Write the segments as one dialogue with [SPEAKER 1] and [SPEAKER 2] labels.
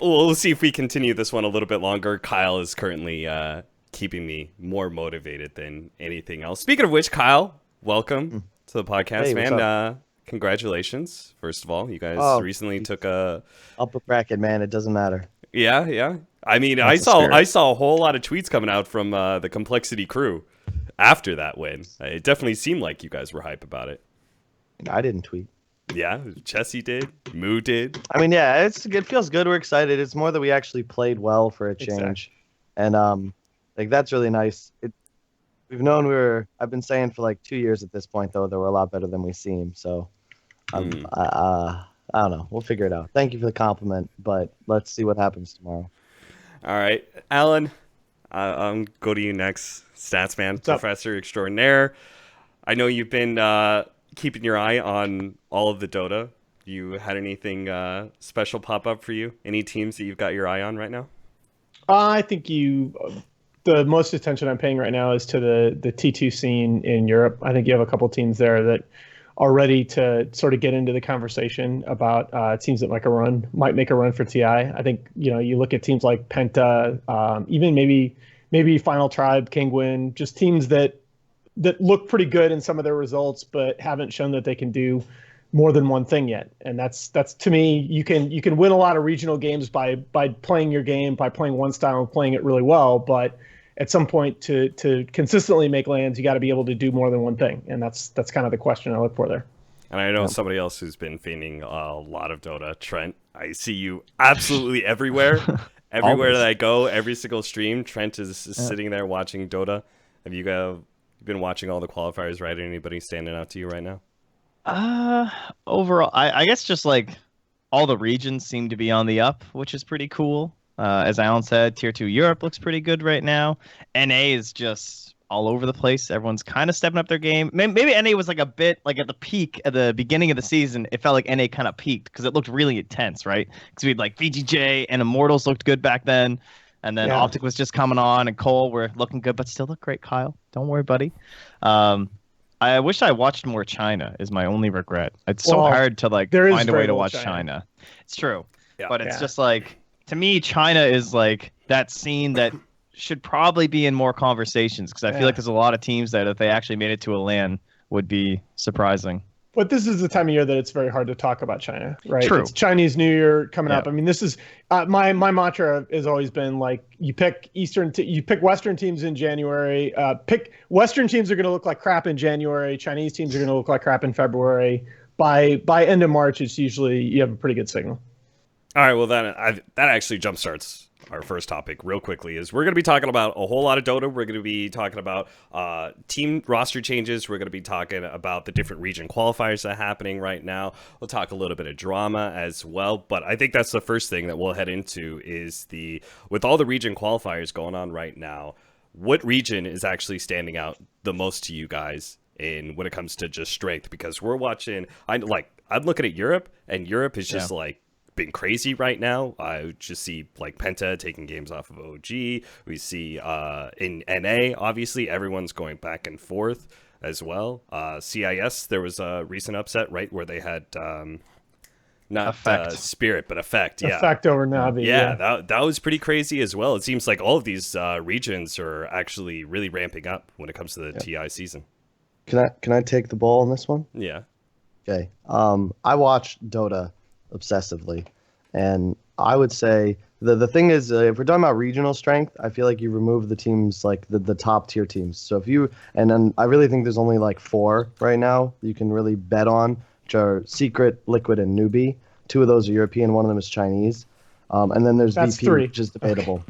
[SPEAKER 1] we'll see if we continue this one a little bit longer. Kyle is currently keeping me more motivated than anything else. Speaking of which, Kyle, welcome to the podcast,
[SPEAKER 2] Hey, what's
[SPEAKER 1] man.
[SPEAKER 2] up?
[SPEAKER 1] Congratulations, first of all. You guys
[SPEAKER 2] Oh,
[SPEAKER 1] recently took a
[SPEAKER 2] upper bracket, man. It doesn't matter.
[SPEAKER 1] yeah. I mean, I
[SPEAKER 2] That's the
[SPEAKER 1] saw
[SPEAKER 2] spirit.
[SPEAKER 1] a whole lot of tweets coming out from the Complexity crew after that win. It definitely seemed like you guys were hype about it.
[SPEAKER 2] I didn't tweet.
[SPEAKER 1] Yeah, Chessy did, Moo did.
[SPEAKER 2] I mean, yeah, it feels good. We're excited. It's more that we actually played well for a change,
[SPEAKER 3] Exactly.
[SPEAKER 2] and like that's really nice. We've known I've been saying for like 2 years at this point though that we're a lot better than we seem. So, I don't know. We'll figure it out. Thank you for the compliment, but let's see what happens tomorrow.
[SPEAKER 1] All right, Alan, I'll go to you next. Stats man,
[SPEAKER 3] up?
[SPEAKER 1] professor extraordinaire. I know you've been keeping your eye on all of the Dota. You had anything special pop up for you? Any teams that you've got your eye on right now?
[SPEAKER 3] I think the most attention I'm paying right now is to the T2 scene in Europe. I think you have a couple teams there that are ready to sort of get into the conversation about teams that might make a run for TI. I think, you look at teams like Penta, even maybe Final Tribe, Kingwin, just teams that look pretty good in some of their results, but haven't shown that they can do more than one thing yet. And that's to me, you can win a lot of regional games by playing your game, by playing one style and playing it really well. But at some point to consistently make lands, you got to be able to do more than one thing. And that's kind of the question I look for there.
[SPEAKER 1] And I know somebody else who's been feigning a lot of Dota. Trent, I see you absolutely everywhere. Everywhere
[SPEAKER 2] Always.
[SPEAKER 1] that I go, every single stream, Trent is sitting there watching Dota. Have you guys been watching all the qualifiers, right? Anybody standing out to you right now?
[SPEAKER 4] Overall, I guess just like all the regions seem to be on the up, which is pretty cool. As Alan said, Tier 2 Europe looks pretty good right now. NA is just all over the place. Everyone's kind of stepping up their game. Maybe NA was like a bit like at the peak at the beginning of the season. It felt like NA kind of peaked because it looked really intense, right? Because we had like VGJ and Immortals looked good back then. And then
[SPEAKER 3] Yeah.
[SPEAKER 4] Optic was just coming on and Cole were looking good, but still look great, Kyle. Don't worry, buddy. I wish I watched more China is my only regret. It's so
[SPEAKER 3] Well,
[SPEAKER 4] hard to like
[SPEAKER 3] there is
[SPEAKER 4] find a
[SPEAKER 3] very
[SPEAKER 4] way to
[SPEAKER 3] little
[SPEAKER 4] watch
[SPEAKER 3] China.
[SPEAKER 4] China. It's true.
[SPEAKER 1] Yeah.
[SPEAKER 4] But it's
[SPEAKER 3] Yeah.
[SPEAKER 4] just like, to me, China is like that scene that should probably be in more conversations because I feel
[SPEAKER 3] Yeah.
[SPEAKER 4] like there's a lot of teams that if they actually made it to a LAN would be surprising.
[SPEAKER 3] But this is the time of year that it's very hard to talk about China, right?
[SPEAKER 4] True.
[SPEAKER 3] It's Chinese New Year coming
[SPEAKER 4] Yeah.
[SPEAKER 3] up. I mean, this is my mantra has always been like you pick you pick Western teams in January. Pick Western teams are going to look like crap in January. Chinese teams are going to look like crap in February. By end of March, it's usually you have a pretty good signal.
[SPEAKER 1] All right, well, that actually jumpstarts our first topic real quickly. Is we're going to be talking about a whole lot of Dota. We're going to be talking about team roster changes. We're going to be talking about the different region qualifiers that are happening right now. We'll talk a little bit of drama as well. But I think that's the first thing that we'll head into is with all the region qualifiers going on right now, what region is actually standing out the most to you guys when it comes to just strength? Because we're watching, I'm looking at Europe, and Europe is just been crazy right now. I just see like Penta taking games off of OG. We see in NA, obviously, everyone's going back and forth as well. CIS, there was a recent upset, right, where they had not
[SPEAKER 4] Effect.
[SPEAKER 1] Spirit, but Effect. Yeah.
[SPEAKER 3] Effect over Navi.
[SPEAKER 1] Yeah, that was pretty crazy as well. It seems like all of these regions are actually really ramping up when it comes to the TI season.
[SPEAKER 2] Can I take the ball on this one?
[SPEAKER 1] Yeah.
[SPEAKER 2] Okay. I watched Dota obsessively, and I would say the thing is, if we're talking about regional strength, I feel like you remove the teams like the top tier teams. So then I really think there's only like 4 right now you can really bet on, which are Secret, Liquid, and Newbie. 2 of those are European, one of them is Chinese, and then there's
[SPEAKER 3] That's
[SPEAKER 2] VP,
[SPEAKER 3] 3.
[SPEAKER 2] which is debatable.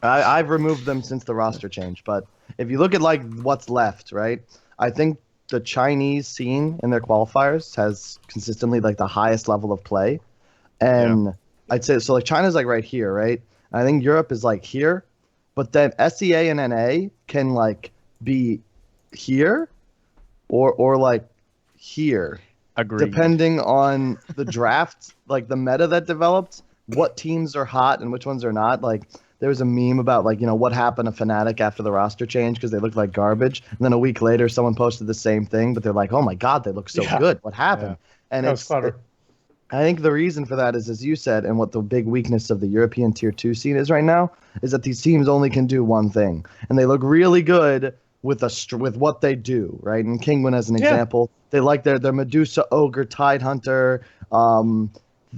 [SPEAKER 2] I've removed them since the roster change, but if you look at like what's left, right, I think the Chinese scene in their qualifiers has consistently like the highest level of play, and I'd say so. Like China's like right here, right? I think Europe is like here, but then SEA and NA can like be here, or like here,
[SPEAKER 4] Agreed.
[SPEAKER 2] depending on the draft, like the meta that developed, what teams are hot and which ones are not. Like there was a meme about like, what happened to Fnatic after the roster change because they looked like garbage. And then a week later, someone posted the same thing, but they're like, oh my God, they look so
[SPEAKER 3] Yeah.
[SPEAKER 2] good. What happened? And
[SPEAKER 3] That was clever.
[SPEAKER 2] I think the reason for that is, as you said, and what the big weakness of the European Tier 2 scene is right now, is that these teams only can do one thing. And they look really good with with what they do, right? And Kingwin, as an example, they like their Medusa, Ogre, Tidehunter.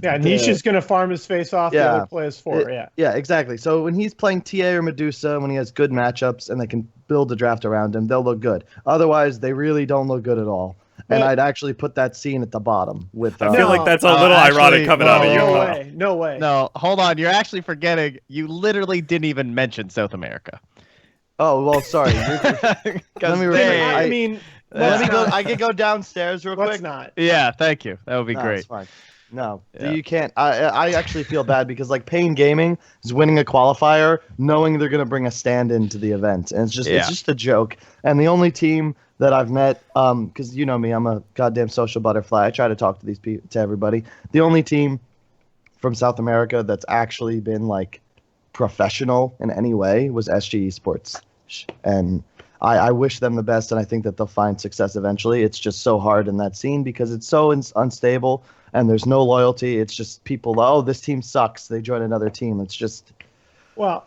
[SPEAKER 3] Nisha's going to farm his face off. The other play is 4,
[SPEAKER 2] Yeah, exactly. So when he's playing TA or Medusa, when he has good matchups and they can build a draft around him, they'll look good. Otherwise, they really don't look good at all. And I'd actually put that scene at the bottom. With
[SPEAKER 1] I feel like that's a little ironic coming out of you.
[SPEAKER 3] No way.
[SPEAKER 4] No, hold on. You're actually forgetting. You literally didn't even mention South America.
[SPEAKER 2] Oh, well, sorry. Let me let me go. I can go downstairs real quick.
[SPEAKER 3] Let's not.
[SPEAKER 4] Yeah, thank you. That would be
[SPEAKER 2] No,
[SPEAKER 4] great.
[SPEAKER 2] it's fine. No, you can't. I actually feel bad because like Pain Gaming is winning a qualifier, knowing they're gonna bring a stand-in to the event, and it's just a joke. And the only team that I've met, because you know me, I'm a goddamn social butterfly. I try to talk to these people, to everybody. The only team from South America that's actually been like professional in any way was SG Esports, and I wish them the best, and I think that they'll find success eventually. It's just so hard in that scene because it's so unstable, and there's no loyalty. It's just people, oh, this team sucks. They join another team. It's just...
[SPEAKER 3] Well,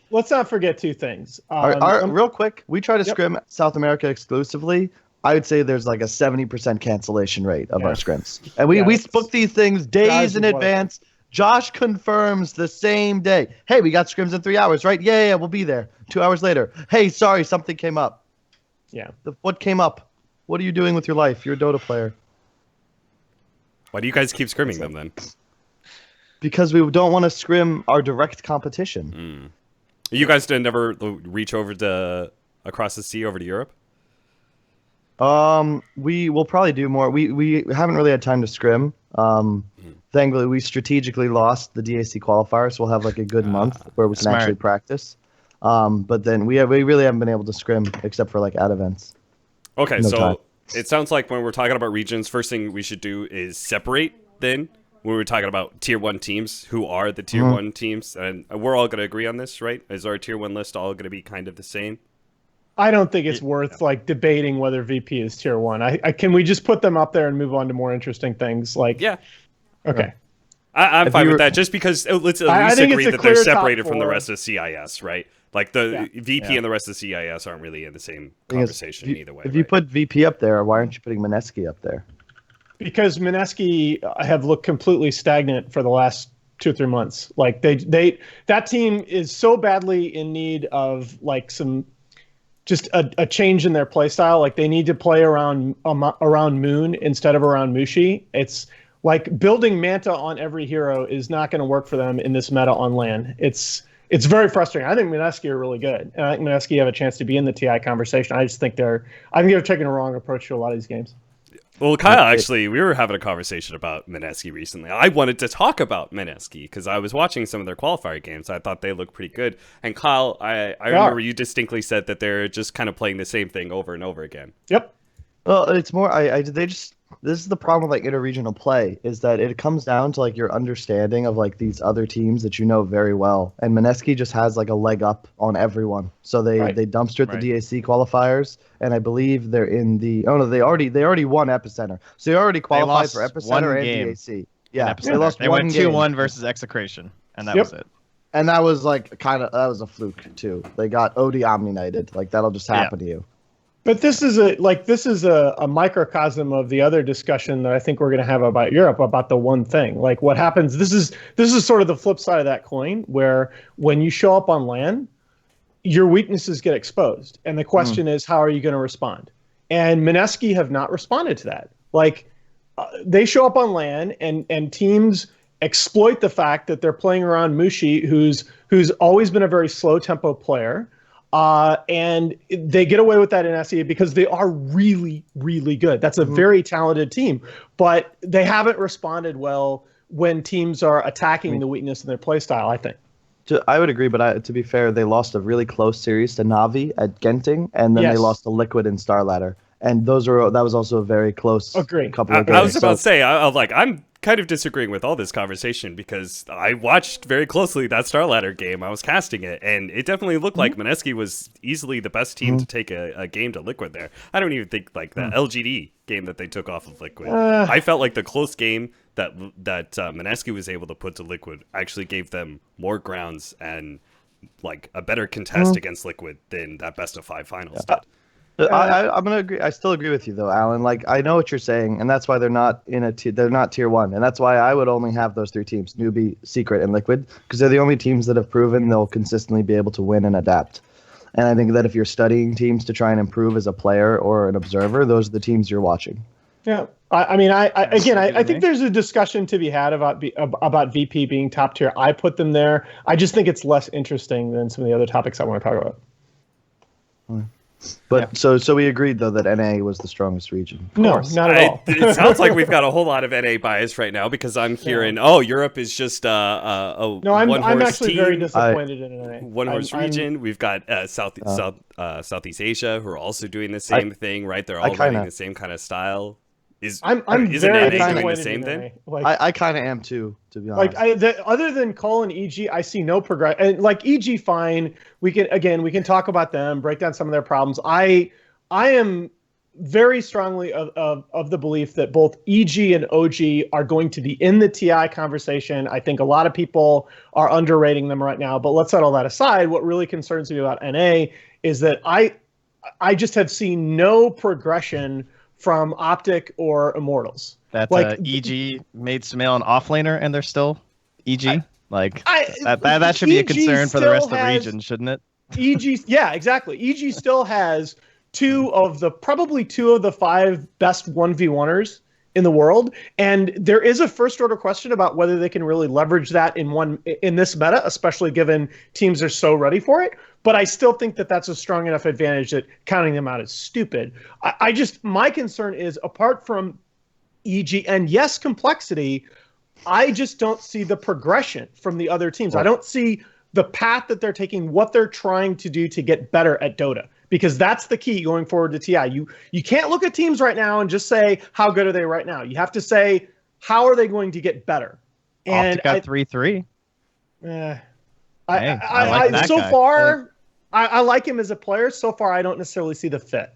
[SPEAKER 3] let's not forget two things.
[SPEAKER 2] Real quick, we try to scrim South America exclusively. I would say there's like a 70% cancellation rate of our scrims. And we book these things days in advance. Josh confirms the same day. Hey, we got scrims in 3 hours, right? Yeah, we'll be there. 2 hours later. Hey, sorry, something came up.
[SPEAKER 3] Yeah.
[SPEAKER 2] What came up? What are you doing with your life? You're a Dota player.
[SPEAKER 1] Why do you guys keep scrimming them then?
[SPEAKER 2] Because we don't want to scrim our direct competition.
[SPEAKER 1] You guys didn't ever reach over to across the sea over to Europe?
[SPEAKER 2] We will probably do more. We haven't really had time to scrim. Thankfully, we strategically lost the DAC qualifier, so we'll have like a good month where we can actually practice. But then we really haven't been able to scrim except for like at events.
[SPEAKER 1] Okay, so it sounds like when we're talking about regions, first thing we should do is separate then when we're talking about tier 1 teams, who are the tier 1 teams, and we're all going to agree on this, right? Is our tier 1 list all going to be kind of the same?
[SPEAKER 3] I don't think it's worth like debating whether VP is tier 1. Can we just put them up there and move on to more interesting things? Like,
[SPEAKER 1] yeah.
[SPEAKER 3] Okay.
[SPEAKER 1] I'm fine with that, just because let's at least agree that they're separated from the rest of CIS, right? Like the VP and the rest of CIS aren't really in the same conversation either way.
[SPEAKER 2] If you put VP up there, why aren't you putting Mineski up there?
[SPEAKER 3] Because Mineski have looked completely stagnant for the last 2 or 3 months. Like that team is so badly in need of like just a change in their play style. Like they need to play around Moon instead of around Mushi. It's like building Manta on every hero is not going to work for them in this meta on LAN. It's very frustrating. I think Mineski are really good, and I think Mineski have a chance to be in the TI conversation. I think they're taking a wrong approach to a lot of these games.
[SPEAKER 1] Well, Kyle, actually, we were having a conversation about Mineski recently. I wanted to talk about Mineski because I was watching some of their qualifier games. I thought they looked pretty good. And Kyle, I remember you distinctly said that they're just kind of playing the same thing over and over again.
[SPEAKER 3] Yep.
[SPEAKER 2] Well, it's more. This is the problem with like interregional play, is that it comes down to like your understanding of like these other teams that you know very well, and Mineski just has like a leg up on everyone. So they dumpstered the DAC qualifiers, and I believe they're in the they already won Epicenter, so they already qualified for Epicenter and DAC. Yeah,
[SPEAKER 4] they lost. They went 2-1 versus Execration, and that was it.
[SPEAKER 2] And that was like that was a fluke too. They got OD Omnighted. Like that'll just happen to you.
[SPEAKER 3] But this is a microcosm of the other discussion that I think we're going to have about Europe, about the one thing. Like what happens, this is sort of the flip side of that coin, where when you show up on LAN, your weaknesses get exposed. And the question is, how are you going to respond? And Mineski have not responded to that. Like they show up on LAN and teams exploit the fact that they're playing around Mushi, who's always been a very slow tempo player. And they get away with that in SE because they are really, really good. That's a very talented team, but they haven't responded well when teams are attacking the weakness in their play style, I think.
[SPEAKER 2] I would agree, but to be fair, they lost a really close series to Navi at Genting, and then they lost to Liquid in Star Ladder. And that was also a very close couple of games.
[SPEAKER 1] I was about to say, I was like, I'm kind of disagreeing with all this conversation because I watched very closely that Starladder game. I was casting it, and it definitely looked like Mineski was easily the best team to take a game to Liquid there. I don't even think like the LGD game that they took off of Liquid. I felt like the close game that Mineski was able to put to Liquid actually gave them more grounds and like a better contest against Liquid than that best of 5 finals did.
[SPEAKER 2] I'm gonna agree. I still agree with you though, Alan. Like I know what you're saying, and that's why they're not they're not tier 1, and that's why I would only have those 3 teams: Newbie, Secret, and Liquid, because they're the only teams that have proven they'll consistently be able to win and adapt. And I think that if you're studying teams to try and improve as a player or an observer, those are the teams you're watching.
[SPEAKER 3] Yeah, I mean, I think there's a discussion to be had about VP being top tier. I put them there. I just think it's less interesting than some of the other topics I want to talk about.
[SPEAKER 2] But so we agreed though that NA was the strongest region.
[SPEAKER 3] No, not at all.
[SPEAKER 1] It sounds like we've got a whole lot of NA bias right now because I'm hearing, Europe is just a
[SPEAKER 3] I'm actually
[SPEAKER 1] team.
[SPEAKER 3] very disappointed in NA.
[SPEAKER 1] One horse region. We've got Southeast Asia who are also doing the same thing, right? They're all running the same kind of style.
[SPEAKER 3] I'm
[SPEAKER 1] isn't
[SPEAKER 3] very
[SPEAKER 1] NA doing the
[SPEAKER 3] disappointed
[SPEAKER 1] same
[SPEAKER 3] in
[SPEAKER 1] thing?
[SPEAKER 3] NA. Like,
[SPEAKER 2] I kind of am too, to be honest.
[SPEAKER 3] Other than Col and EG, I see no progress. And like EG, fine. We can talk about them, break down some of their problems. I am very strongly of the belief that both EG and OG are going to be in the TI conversation. I think a lot of people are underrating them right now. But let's set all that aside. What really concerns me about NA is that I just have seen no progression from Optic or Immortals.
[SPEAKER 4] That
[SPEAKER 3] like,
[SPEAKER 4] EG made Sumail an offlaner and they're still EG. That should be a concern for the rest of the region, shouldn't it?
[SPEAKER 3] EG, yeah, exactly. EG still has probably two of the 5 best 1v1ers in the world, and there is a first order question about whether they can really leverage that in this meta, especially given teams are so ready for it. But I still think that that's a strong enough advantage that counting them out is stupid. My concern is, apart from EG and yes, complexity, I just don't see the progression from the other teams. I don't see the path that they're taking, what they're trying to do to get better at Dota, because that's the key going forward to TI. You can't look at teams right now and just say, how good are they right now? You have to say, how are they going to get better? And
[SPEAKER 4] Optic got 3-3.
[SPEAKER 3] I like so far, I like him as a player. So far, I don't necessarily see the fit.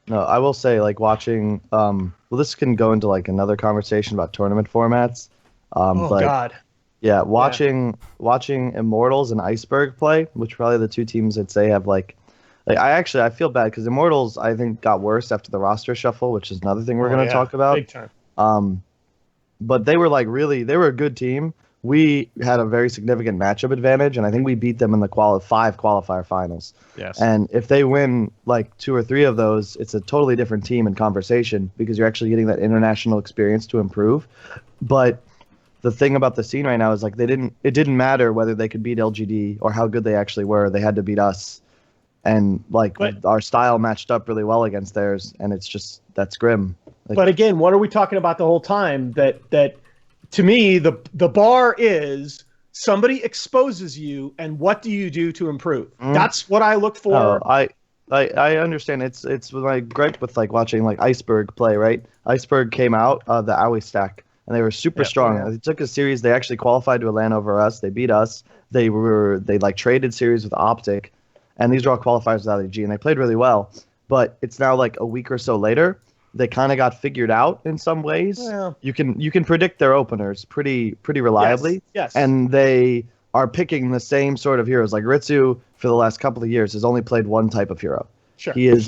[SPEAKER 2] No, I will say, like, watching, well, this can go into, like, another conversation about tournament formats.
[SPEAKER 3] God.
[SPEAKER 2] Yeah, watching Immortals and Iceberg play, which are probably the 2 teams I'd say have, like I feel bad because Immortals, I think, got worse after the roster shuffle, which is another thing we're going to talk about.
[SPEAKER 3] Big time.
[SPEAKER 2] But they were, like, they were a good team. We had a very significant matchup advantage, and I think we beat them in the 5 qualifier finals.
[SPEAKER 4] Yes.
[SPEAKER 2] And if they win like 2 or 3 of those, it's a totally different team and conversation because you're actually getting that international experience to improve. But the thing about the scene right now is, like, it didn't matter whether they could beat LGD or how good they actually were. They had to beat us. And our style matched up really well against theirs, and that's grim.
[SPEAKER 3] But again, what are we talking about the whole time? That to me, the bar is somebody exposes you, and what do you do to improve? That's what I look for.
[SPEAKER 2] No, I understand. It's like great with like watching like Iceberg play, right? Iceberg came out the Aoi stack, and they were super strong. They took a series. They actually qualified to a LAN over us. They beat us. They like traded series with Optic, and these are all qualifiers without EG, and they played really well. But it's now like a week or so later. They kind of got figured out in some ways. Yeah. You can predict their openers pretty reliably.
[SPEAKER 3] Yes.
[SPEAKER 2] And they are picking the same sort of heroes. Like Ritsu, for the last couple of years, has only played one type of hero.
[SPEAKER 3] Sure.
[SPEAKER 2] He is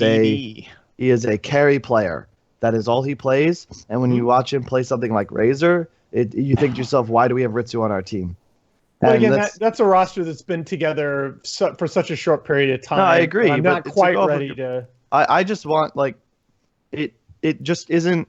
[SPEAKER 2] a carry player. That is all he plays. And when you watch him play something like Razor, you think to yourself, why do we have Ritsu on our team?
[SPEAKER 3] But again, that's a roster that's been together for such a short period of time.
[SPEAKER 2] No, I agree.
[SPEAKER 3] I'm not quite ready to.
[SPEAKER 2] I just want it just isn't.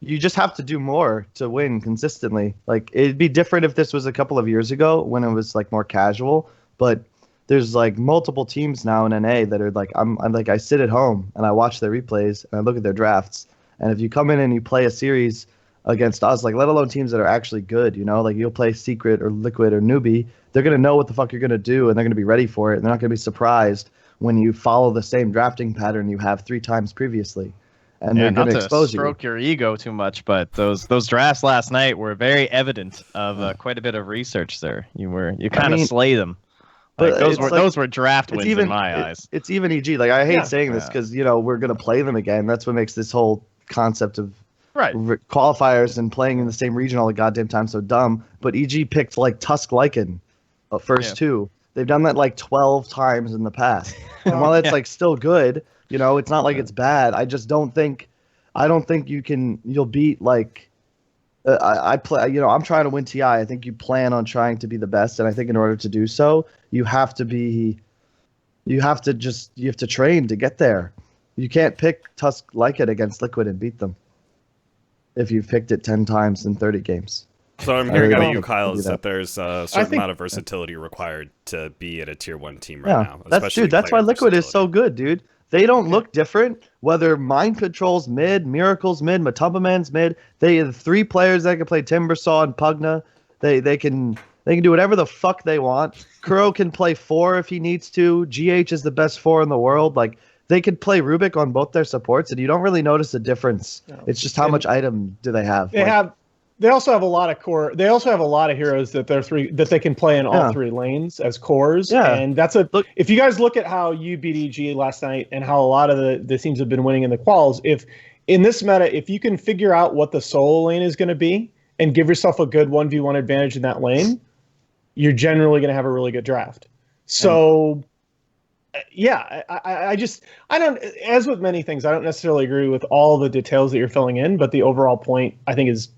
[SPEAKER 2] You just have to do more to win consistently. Like, it'd be different if this was a couple of years ago when it was like more casual. But there's like multiple teams now in NA that are like, I'm like, I sit at home and I watch their replays and I look at their drafts. And if you come in and you play a series against us, like, let alone teams that are actually good, like you'll play Secret or Liquid or Newbie, they're gonna know what the fuck you're gonna do and they're gonna be ready for it. And they're not gonna be surprised when you follow the same drafting pattern you have 3 times previously. and they're
[SPEAKER 4] not
[SPEAKER 2] going to
[SPEAKER 4] to
[SPEAKER 2] expose you.
[SPEAKER 4] stroke your ego too much, but those drafts last night were very evident of quite a bit of research there. You kind of slay them. Like, those were draft wins in my eyes.
[SPEAKER 2] It's even EG. Like, I hate saying this
[SPEAKER 4] Yeah.
[SPEAKER 2] because we're going to play them again. That's what makes this whole concept of
[SPEAKER 4] Right.
[SPEAKER 2] qualifiers and playing in the same region all the goddamn time so dumb. But EG picked like Tusk Lycan first two. They've done that like 12 times in the past. And while it's like still good, it's not like it's bad. I just don't think you'll beat like I play. I'm trying to win TI. I think you plan on trying to be the best, and I think in order to do so, you have to train to get there. You can't pick Tusk Lycan against Liquid and beat them if you've picked it 10 times in 30 games.
[SPEAKER 1] So I'm hearing out of you, Kyle, is that there's a certain amount of versatility required to be at a tier 1 team right now.
[SPEAKER 2] That's why Liquid is so good, dude. They don't look different. Whether Mind Control's mid, Miracle's mid, Matumba Man's mid, they have 3 players that can play Timbersaw and Pugna. They can do whatever the fuck they want. Kuro can play 4 if he needs to. GH is the best 4 in the world. Like, they could play Rubik on both their supports, and you don't really notice a difference. No. It's just how much item do they have.
[SPEAKER 3] They also have a lot of core. They also have a lot of heroes that they can play in all 3 lanes as cores. Yeah. And that's if you guys look at how you beat EG last night and how a lot of the teams have been winning in the quals, if in this meta, if you can figure out what the solo lane is going to be and give yourself a good 1v1 advantage in that lane, you're generally going to have a really good draft. So I don't, as with many things, I don't necessarily agree with all the details that you're filling in, but the overall point I think is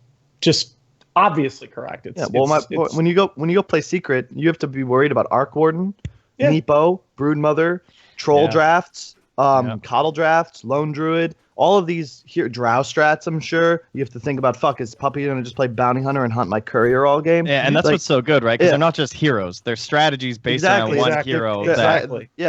[SPEAKER 3] just obviously correct.
[SPEAKER 2] When you go play Secret, you have to be worried about Arc Warden, Nepo, Broodmother, Troll drafts, Coddle drafts, Lone Druid, all of these here, Drow strats. I'm sure you have to think about. Is Puppy gonna just play Bounty Hunter and hunt my Courier all game?
[SPEAKER 4] Yeah, and that's what's so good, right? Because they're not just heroes; they're strategies based on one hero.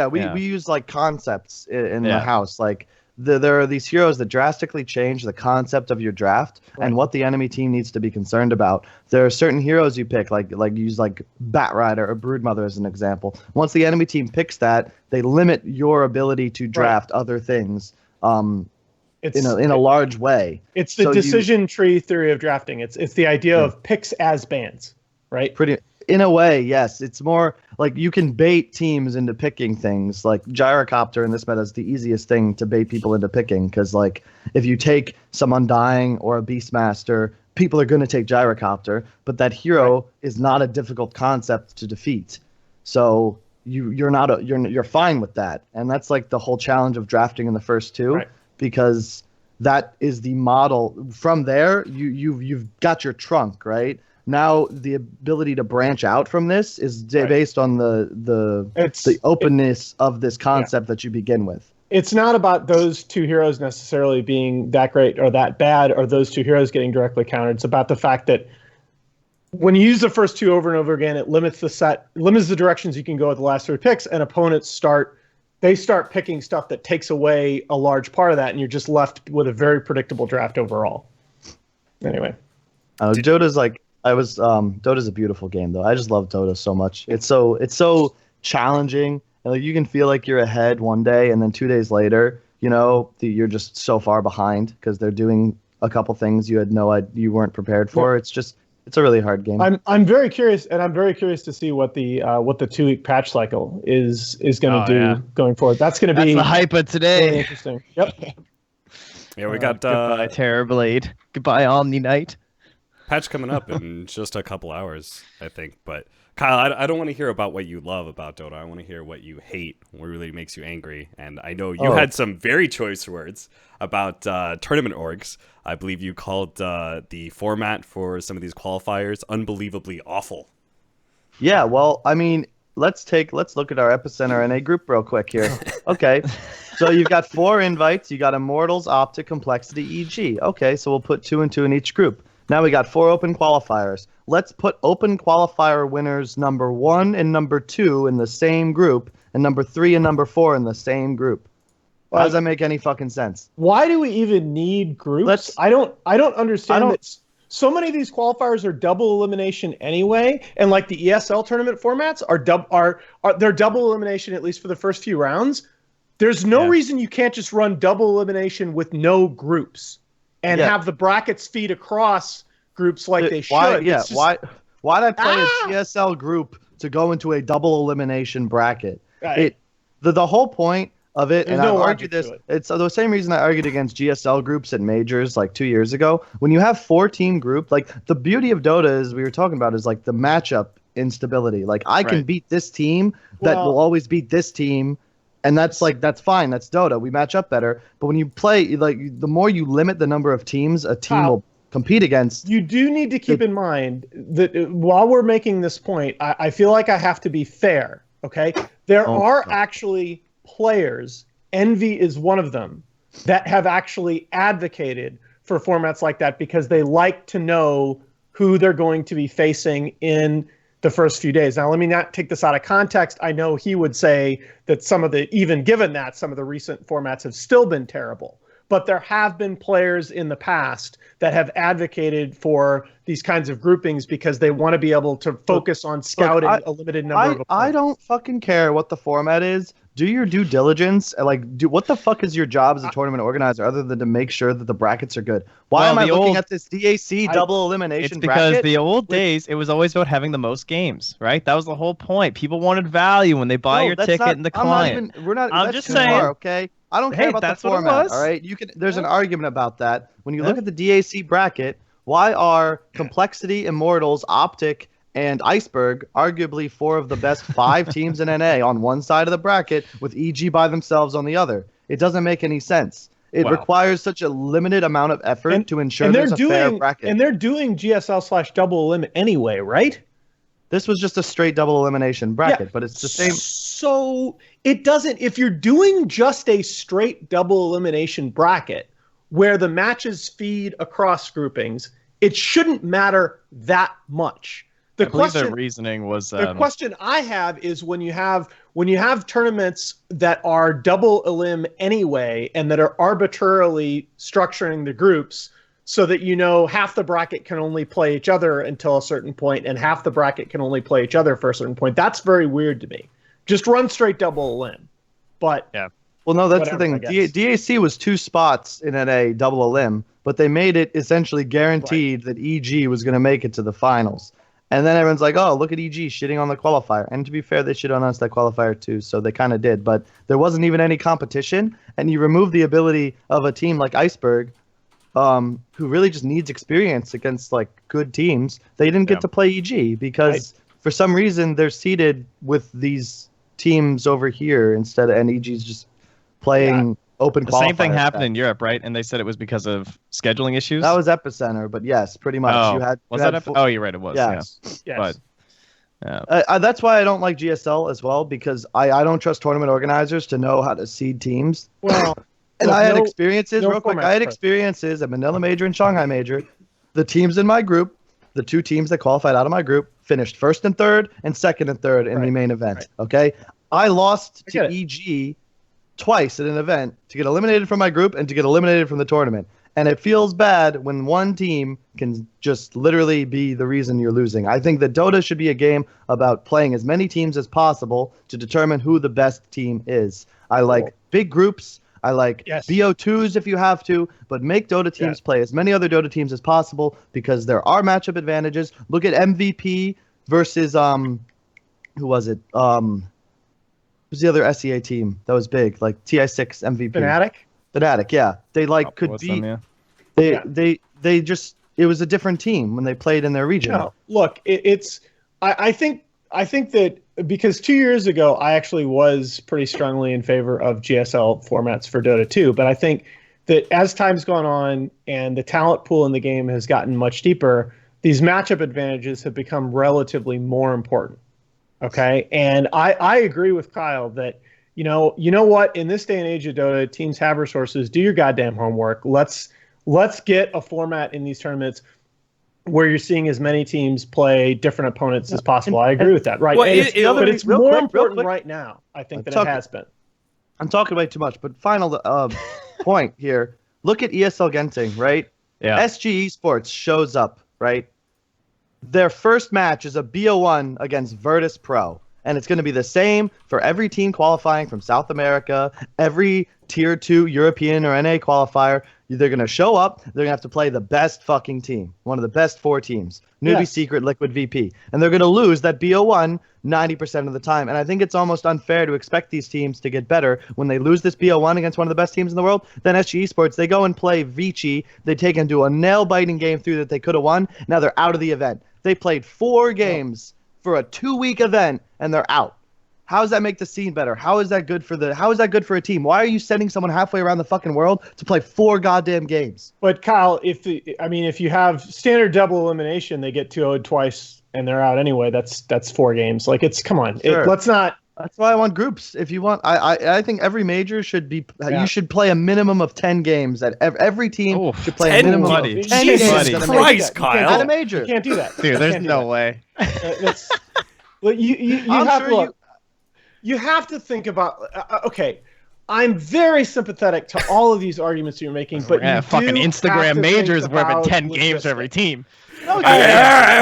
[SPEAKER 2] We use like concepts in the house, like. There are these heroes that drastically change the concept of your draft and what the enemy team needs to be concerned about. There are certain heroes you pick, like use like Batrider or Broodmother as an example. Once the enemy team picks that, they limit your ability to draft other things in a large way.
[SPEAKER 3] It's the decision tree theory of drafting. It's the idea of picks as bans, right?
[SPEAKER 2] In a way, yes. It's more like you can bait teams into picking things. Like Gyrocopter in this meta is the easiest thing to bait people into picking because, like, if you take some Undying or a Beastmaster, people are going to take Gyrocopter, but that hero is not a difficult concept to defeat. So you're fine with that, and that's like the whole challenge of drafting in the first 2 because that is the model. From there, you've got your trunk, right? Now the ability to branch out from this is based on the openness of this concept that you begin with.
[SPEAKER 3] It's not about those 2 heroes necessarily being that great or that bad, or those 2 heroes getting directly countered. It's about the fact that when you use the first 2 over and over again, it limits the directions you can go with the last 3 picks, and opponents start picking stuff that takes away a large part of that, and you're just left with a very predictable draft overall. Anyway,
[SPEAKER 2] Dota's like. Dota's a beautiful game though. I just love Dota so much. It's so challenging. And like you can feel like you're ahead one day, and then 2 days later, you're just so far behind because they're doing a couple things you you weren't prepared for. It's a really hard game.
[SPEAKER 3] I'm very curious, and I'm very curious to see what the 2-week patch cycle is going to do going forward. That's going to be
[SPEAKER 4] the hype of today.
[SPEAKER 3] Really interesting. Yep.
[SPEAKER 1] Yeah, we got
[SPEAKER 4] goodbye Terrorblade. Goodbye Omni Knight.
[SPEAKER 1] Patch coming up in just a couple hours, I think. But Kyle, I don't want to hear about what you love about Dota. I want to hear what you hate, what really makes you angry. And I know you had some very choice words about tournament orgs. I believe you called the format for some of these qualifiers unbelievably awful.
[SPEAKER 2] Yeah, well, I mean, let's look at our Epicenter NA group real quick here. Okay, so you've got 4 invites. You got Immortals, Optic, Complexity, EG. Okay, so we'll put 2 and 2 in each group. Now we got 4 open qualifiers. Let's put open qualifier winners number 1 and number 2 in the same group, and number 3 and number 4 in the same group. How does that make any fucking sense?
[SPEAKER 3] Why do we even need groups? I don't understand that. So many of these qualifiers are double elimination anyway, and like the ESL tournament formats are double elimination at least for the first few rounds. There's no reason you can't just run double elimination with no groups and have the brackets feed across groups like they should.
[SPEAKER 2] Why'd I play a GSL group to go into a double elimination bracket?
[SPEAKER 3] Right.
[SPEAKER 2] The whole point of it,
[SPEAKER 3] There's
[SPEAKER 2] and
[SPEAKER 3] no
[SPEAKER 2] I've argued this, it's the same reason I argued against GSL groups at majors like 2 years ago. When you have 4-team group, like the beauty of Dota, as we were talking about, is like the matchup instability. Like I can beat this team that will always beat this team. And that's fine. That's Dota. We match up better. But when you play, like the more you limit the number of teams a team will compete against.
[SPEAKER 3] You do need to keep in mind that while we're making this point, I feel like I have to be fair. Okay, there are actually players. Envy is one of them that have actually advocated for formats like that because they like to know who they're going to be facing in the first few days. Now, let me not take this out of context. I know he would say that even given that, some of the recent formats have still been terrible. But there have been players in the past that have advocated for these kinds of groupings because they want to be able to focus on scouting a limited number of opponents.
[SPEAKER 2] I don't fucking care what the format is. Do your due diligence. What the fuck is your job as a tournament organizer other than to make sure that the brackets are good? Why am I looking at this DAC double elimination bracket?
[SPEAKER 4] It's because the old days, it was always about having the most games, right? That was the whole point. People wanted value when they buy your ticket in the client.
[SPEAKER 2] I'm just saying. Okay. I don't care about the format, all right? There's an argument about that. When you look at the DAC bracket, why are Complexity, Immortals, Optic, and Iceberg arguably 4 of the best 5 teams in NA on one side of the bracket with EG by themselves on the other? It doesn't make any sense. It requires such a limited amount of effort to ensure there's a fair bracket.
[SPEAKER 3] And they're doing GSL/double elim anyway, right?
[SPEAKER 2] This was just a straight double elimination bracket, but it's the same.
[SPEAKER 3] So it doesn't, if you're doing just a straight double elimination bracket where the matches feed across groupings, it shouldn't matter that much.
[SPEAKER 4] I believe the reasoning was
[SPEAKER 3] the question I have is when you have tournaments that are double elim anyway and that are arbitrarily structuring the groups so that half the bracket can only play each other until a certain point and half the bracket can only play each other for a certain point. That's very weird to me. Just run straight double elim. But
[SPEAKER 2] well, no, that's the thing. DAC was 2 spots in NA double elim, but they made it essentially guaranteed that EG was going to make it to the finals. And then everyone's like, oh, look at EG shitting on the qualifier. And to be fair, they shit on us that qualifier too, so they kind of did. But there wasn't even any competition, and you remove the ability of a team like Iceberg, who really just needs experience against like good teams. They didn't get to play EG because for some reason they're seeded with these teams over here instead of, and EG's just playing open qualifier.
[SPEAKER 4] The same thing happened in Europe, right? And they said it was because of scheduling issues.
[SPEAKER 2] That was Epicenter, but yes, pretty much.
[SPEAKER 4] Oh, oh, you're right, it was.
[SPEAKER 2] Yes.
[SPEAKER 3] Yes.
[SPEAKER 4] But,
[SPEAKER 2] that's why I don't like GSL as well, because I don't trust tournament organizers to know how to seed teams.
[SPEAKER 3] Well,
[SPEAKER 2] and I had experiences, real quick. I had experiences at Manila Major and Shanghai Major. The teams in my group, the 2 teams that qualified out of my group, finished 1st and 3rd and 2nd and 3rd in the main event. Right. Okay, I lost to EG twice in an event to get eliminated from my group and to get eliminated from the tournament. And it feels bad when one team can just literally be the reason you're losing. I think that Dota should be a game about playing as many teams as possible to determine who the best team is. I like big groups. I like BO2s if you have to, but make Dota teams play as many other Dota teams as possible because there are matchup advantages. Look at MVP versus who was it? Who's the other SEA team that was big? Like TI6 MVP. Fnatic, yeah. They could be. They just, it was a different team when they played in their region.
[SPEAKER 3] No, look, I think that because 2 years ago I actually was pretty strongly in favor of GSL formats for Dota 2, but I think that as time's gone on and the talent pool in the game has gotten much deeper, these matchup advantages have become relatively more important. Okay, and I agree with Kyle that you know what, in this day and age of Dota, teams have resources. Do your goddamn homework. Let's get a format in these tournaments where you're seeing as many teams play different opponents as possible. I agree with that. Right.
[SPEAKER 1] Well,
[SPEAKER 3] but it's more important right now, I think, than it has been.
[SPEAKER 2] I'm talking way too much, but final point here. Look at ESL Genting, right? Yeah. SG Esports shows up, right? Their first match is a BO1 against Virtus Pro. And it's going to be the same for every team qualifying from South America, every Tier 2 European or NA qualifier. They're going to show up. They're going to have to play the best fucking team, one of the best 4 teams, Newbie,
[SPEAKER 3] Yes.
[SPEAKER 2] Secret, Liquid, VP. And they're going to lose that BO1 90% of the time. And I think it's almost unfair to expect these teams to get better when they lose this BO1 against one of the best teams in the world. Then SG Esports, they go and play Vici. They take into a nail-biting game through that they could have won. Now they're out of the event. They played 4 games for a 2-week event, and they're out. How does that make the scene better? How is that good for a team? Why are you sending someone halfway around the fucking world to play 4 goddamn games?
[SPEAKER 3] But Kyle, if you have standard double elimination, they get 2-0'd twice and they're out anyway. That's 4 games. Like, it's, come on.
[SPEAKER 2] Sure.
[SPEAKER 3] Let's not.
[SPEAKER 2] That's why I want groups. If you want, I think every major should be.
[SPEAKER 3] Yeah.
[SPEAKER 2] You should play a minimum of 10 games. At every team should play a
[SPEAKER 1] 10
[SPEAKER 2] minimum
[SPEAKER 4] buddy.
[SPEAKER 2] of 10
[SPEAKER 1] Jesus
[SPEAKER 2] games.
[SPEAKER 1] Christ, Kyle.
[SPEAKER 2] At a major.
[SPEAKER 3] You can't do that.
[SPEAKER 4] Dude, there's no way.
[SPEAKER 3] That's, well, you
[SPEAKER 2] I'm
[SPEAKER 3] have
[SPEAKER 2] sure
[SPEAKER 3] to look. You have to think about. Okay, I'm very sympathetic to all of these arguments you're making, but
[SPEAKER 4] Yeah,
[SPEAKER 3] you
[SPEAKER 4] fucking
[SPEAKER 3] do have
[SPEAKER 4] Instagram
[SPEAKER 3] to
[SPEAKER 4] majors
[SPEAKER 3] think
[SPEAKER 4] were having
[SPEAKER 3] about
[SPEAKER 4] 10 games for every
[SPEAKER 3] logistics.
[SPEAKER 4] team.
[SPEAKER 2] No,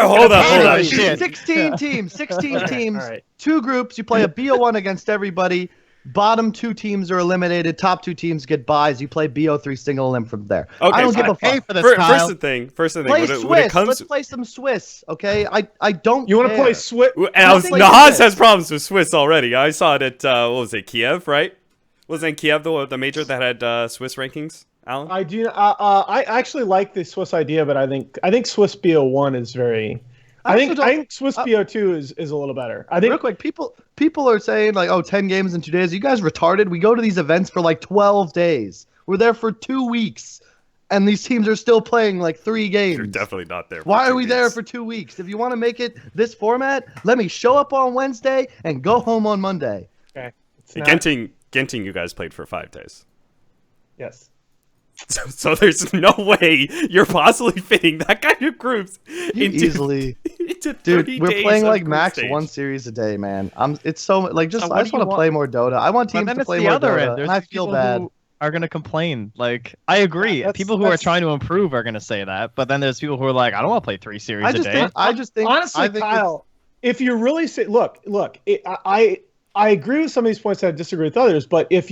[SPEAKER 1] Hold on.
[SPEAKER 4] Shit.
[SPEAKER 2] 16 teams. 16 teams.
[SPEAKER 3] all right.
[SPEAKER 2] 2 groups. You play a BO1 against everybody. Bottom 2 teams are eliminated. Top 2 teams get buys. You play BO3 single elim from there.
[SPEAKER 1] Okay,
[SPEAKER 2] I don't give a
[SPEAKER 4] Pay
[SPEAKER 2] fuck.
[SPEAKER 4] for this,
[SPEAKER 1] First
[SPEAKER 4] Kyle.
[SPEAKER 1] thing.
[SPEAKER 2] Play
[SPEAKER 1] When
[SPEAKER 2] Swiss.
[SPEAKER 1] it comes,
[SPEAKER 2] Let's play some Swiss. Okay. I don't.
[SPEAKER 3] You want to
[SPEAKER 2] care.
[SPEAKER 3] play Switch?
[SPEAKER 1] Nahaz has problems with Swiss already. I saw it at what was it, Kiev, right? Wasn't Kiev the major that had Swiss rankings? Alan,
[SPEAKER 3] I do. I actually like the Swiss idea, but I think Swiss BO1 is very. I think Swiss BO2 is a little better. I think
[SPEAKER 2] Real quick, people are saying like, 10 games in 2 days. Are you guys retarded? We go to these events for like 12 days. We're there for 2 weeks, and these teams are still playing like 3 games.
[SPEAKER 1] you're definitely not there.
[SPEAKER 2] Why are we there for 2 weeks? If you want to make it this format, let me show up on Wednesday and go home on Monday.
[SPEAKER 3] okay. It's not,
[SPEAKER 1] Genting, you guys played for 5 days.
[SPEAKER 3] yes.
[SPEAKER 1] So there's no way you're possibly fitting that kind of groups
[SPEAKER 2] Easily.
[SPEAKER 1] into 30
[SPEAKER 2] Dude, we're
[SPEAKER 1] days
[SPEAKER 2] playing
[SPEAKER 1] of
[SPEAKER 2] like
[SPEAKER 1] group
[SPEAKER 2] max
[SPEAKER 1] stage.
[SPEAKER 2] 1 series a day, man. It's so like just
[SPEAKER 4] So
[SPEAKER 2] I
[SPEAKER 4] what
[SPEAKER 2] just
[SPEAKER 4] do you
[SPEAKER 2] want to play more Dota. I want
[SPEAKER 4] But
[SPEAKER 2] teams
[SPEAKER 4] then
[SPEAKER 2] to
[SPEAKER 4] it's
[SPEAKER 2] play
[SPEAKER 4] the
[SPEAKER 2] more
[SPEAKER 4] other
[SPEAKER 2] Dota,
[SPEAKER 4] end. There's
[SPEAKER 2] and I feel
[SPEAKER 4] people
[SPEAKER 2] bad.
[SPEAKER 4] who are going to complain. Like, I agree.
[SPEAKER 3] That's-
[SPEAKER 4] People who are
[SPEAKER 3] that's-
[SPEAKER 4] try to improve are going to say that. But then there's people who are like, I don't want to play 3 series a day.
[SPEAKER 2] I just think
[SPEAKER 3] Honestly,
[SPEAKER 2] I think
[SPEAKER 3] Kyle, if you really say, look, I agree with some of these points. I disagree with others, but if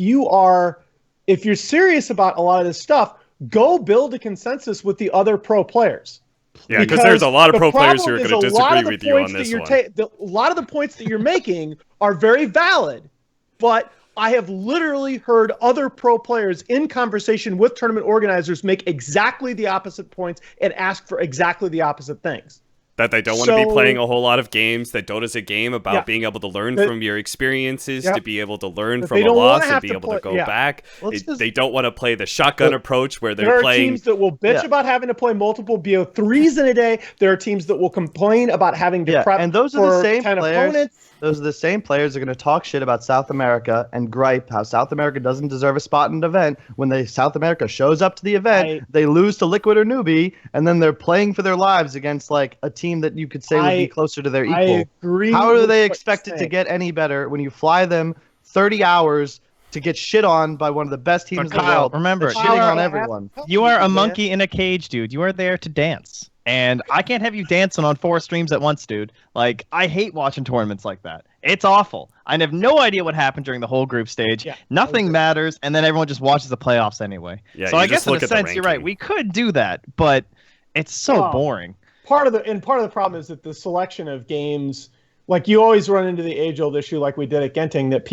[SPEAKER 3] you're serious about a lot of this stuff, go build a consensus with the other pro players.
[SPEAKER 1] Yeah, because there's a lot of
[SPEAKER 3] the
[SPEAKER 1] pro players who
[SPEAKER 3] problem
[SPEAKER 1] are
[SPEAKER 3] is
[SPEAKER 1] going to
[SPEAKER 3] a lot
[SPEAKER 1] disagree
[SPEAKER 3] of the
[SPEAKER 1] with you on
[SPEAKER 3] points that
[SPEAKER 1] this
[SPEAKER 3] you're
[SPEAKER 1] one.
[SPEAKER 3] a lot of the points that you're making are very valid, but I have literally heard other pro players in conversation with tournament organizers make exactly the opposite points and ask for exactly the opposite things.
[SPEAKER 1] That they don't want to be
[SPEAKER 3] So-
[SPEAKER 1] playing a whole lot of games. That Dota's a game about
[SPEAKER 3] Yeah.
[SPEAKER 1] being able to learn
[SPEAKER 3] That-
[SPEAKER 1] from your experiences,
[SPEAKER 3] Yep.
[SPEAKER 1] to be able to learn
[SPEAKER 3] That
[SPEAKER 1] from
[SPEAKER 3] they
[SPEAKER 1] a
[SPEAKER 3] don't wanna
[SPEAKER 1] loss and
[SPEAKER 3] have
[SPEAKER 1] be
[SPEAKER 3] to
[SPEAKER 1] able to
[SPEAKER 3] play-
[SPEAKER 1] go
[SPEAKER 3] yeah.
[SPEAKER 1] back.
[SPEAKER 2] Let's just-
[SPEAKER 1] They don't want to play the shotgun approach where
[SPEAKER 3] There
[SPEAKER 1] they're
[SPEAKER 3] are
[SPEAKER 1] playing.
[SPEAKER 3] teams that will bitch
[SPEAKER 2] Yeah.
[SPEAKER 3] about having to play multiple BO3s in a day. There are teams that will complain about having to prep
[SPEAKER 2] and those are the
[SPEAKER 3] for
[SPEAKER 2] same
[SPEAKER 3] 10
[SPEAKER 2] players.
[SPEAKER 3] opponents.
[SPEAKER 2] Those are the same players that are going to talk shit about South America and gripe how South America doesn't deserve a spot in an event. When South America shows up to the event, they lose to Liquid or Newbie, and then they're playing for their lives against like a team that you could say would be closer to their
[SPEAKER 3] I
[SPEAKER 2] equal.
[SPEAKER 3] agree.
[SPEAKER 2] How are
[SPEAKER 3] with
[SPEAKER 2] they
[SPEAKER 3] what
[SPEAKER 2] expected
[SPEAKER 3] you're
[SPEAKER 2] to
[SPEAKER 3] saying.
[SPEAKER 2] get any better when you fly them 30 hours to get shit on by one of the best teams
[SPEAKER 4] But
[SPEAKER 2] in the
[SPEAKER 4] Kyle,
[SPEAKER 2] world?
[SPEAKER 4] remember,
[SPEAKER 2] That's
[SPEAKER 4] you
[SPEAKER 2] shitting
[SPEAKER 4] are-
[SPEAKER 2] on everyone.
[SPEAKER 4] You are a monkey in a cage, dude. You are there to dance. And I can't have you dancing on 4 streams at once, dude. Like, I hate watching tournaments like that. It's awful. I have no idea what happened during the whole group stage.
[SPEAKER 3] Yeah,
[SPEAKER 4] Nothing matters, and then everyone just watches the playoffs anyway.
[SPEAKER 1] Yeah,
[SPEAKER 4] so
[SPEAKER 1] you
[SPEAKER 4] I
[SPEAKER 1] just
[SPEAKER 4] guess in
[SPEAKER 1] look
[SPEAKER 4] a
[SPEAKER 1] at the
[SPEAKER 4] sense, you're right.
[SPEAKER 1] ranking.
[SPEAKER 4] We could do that, but it's so
[SPEAKER 3] Oh.
[SPEAKER 4] boring.
[SPEAKER 3] Part of the problem is that the selection of games, like you always run into the age-old issue, like we did at Genting, that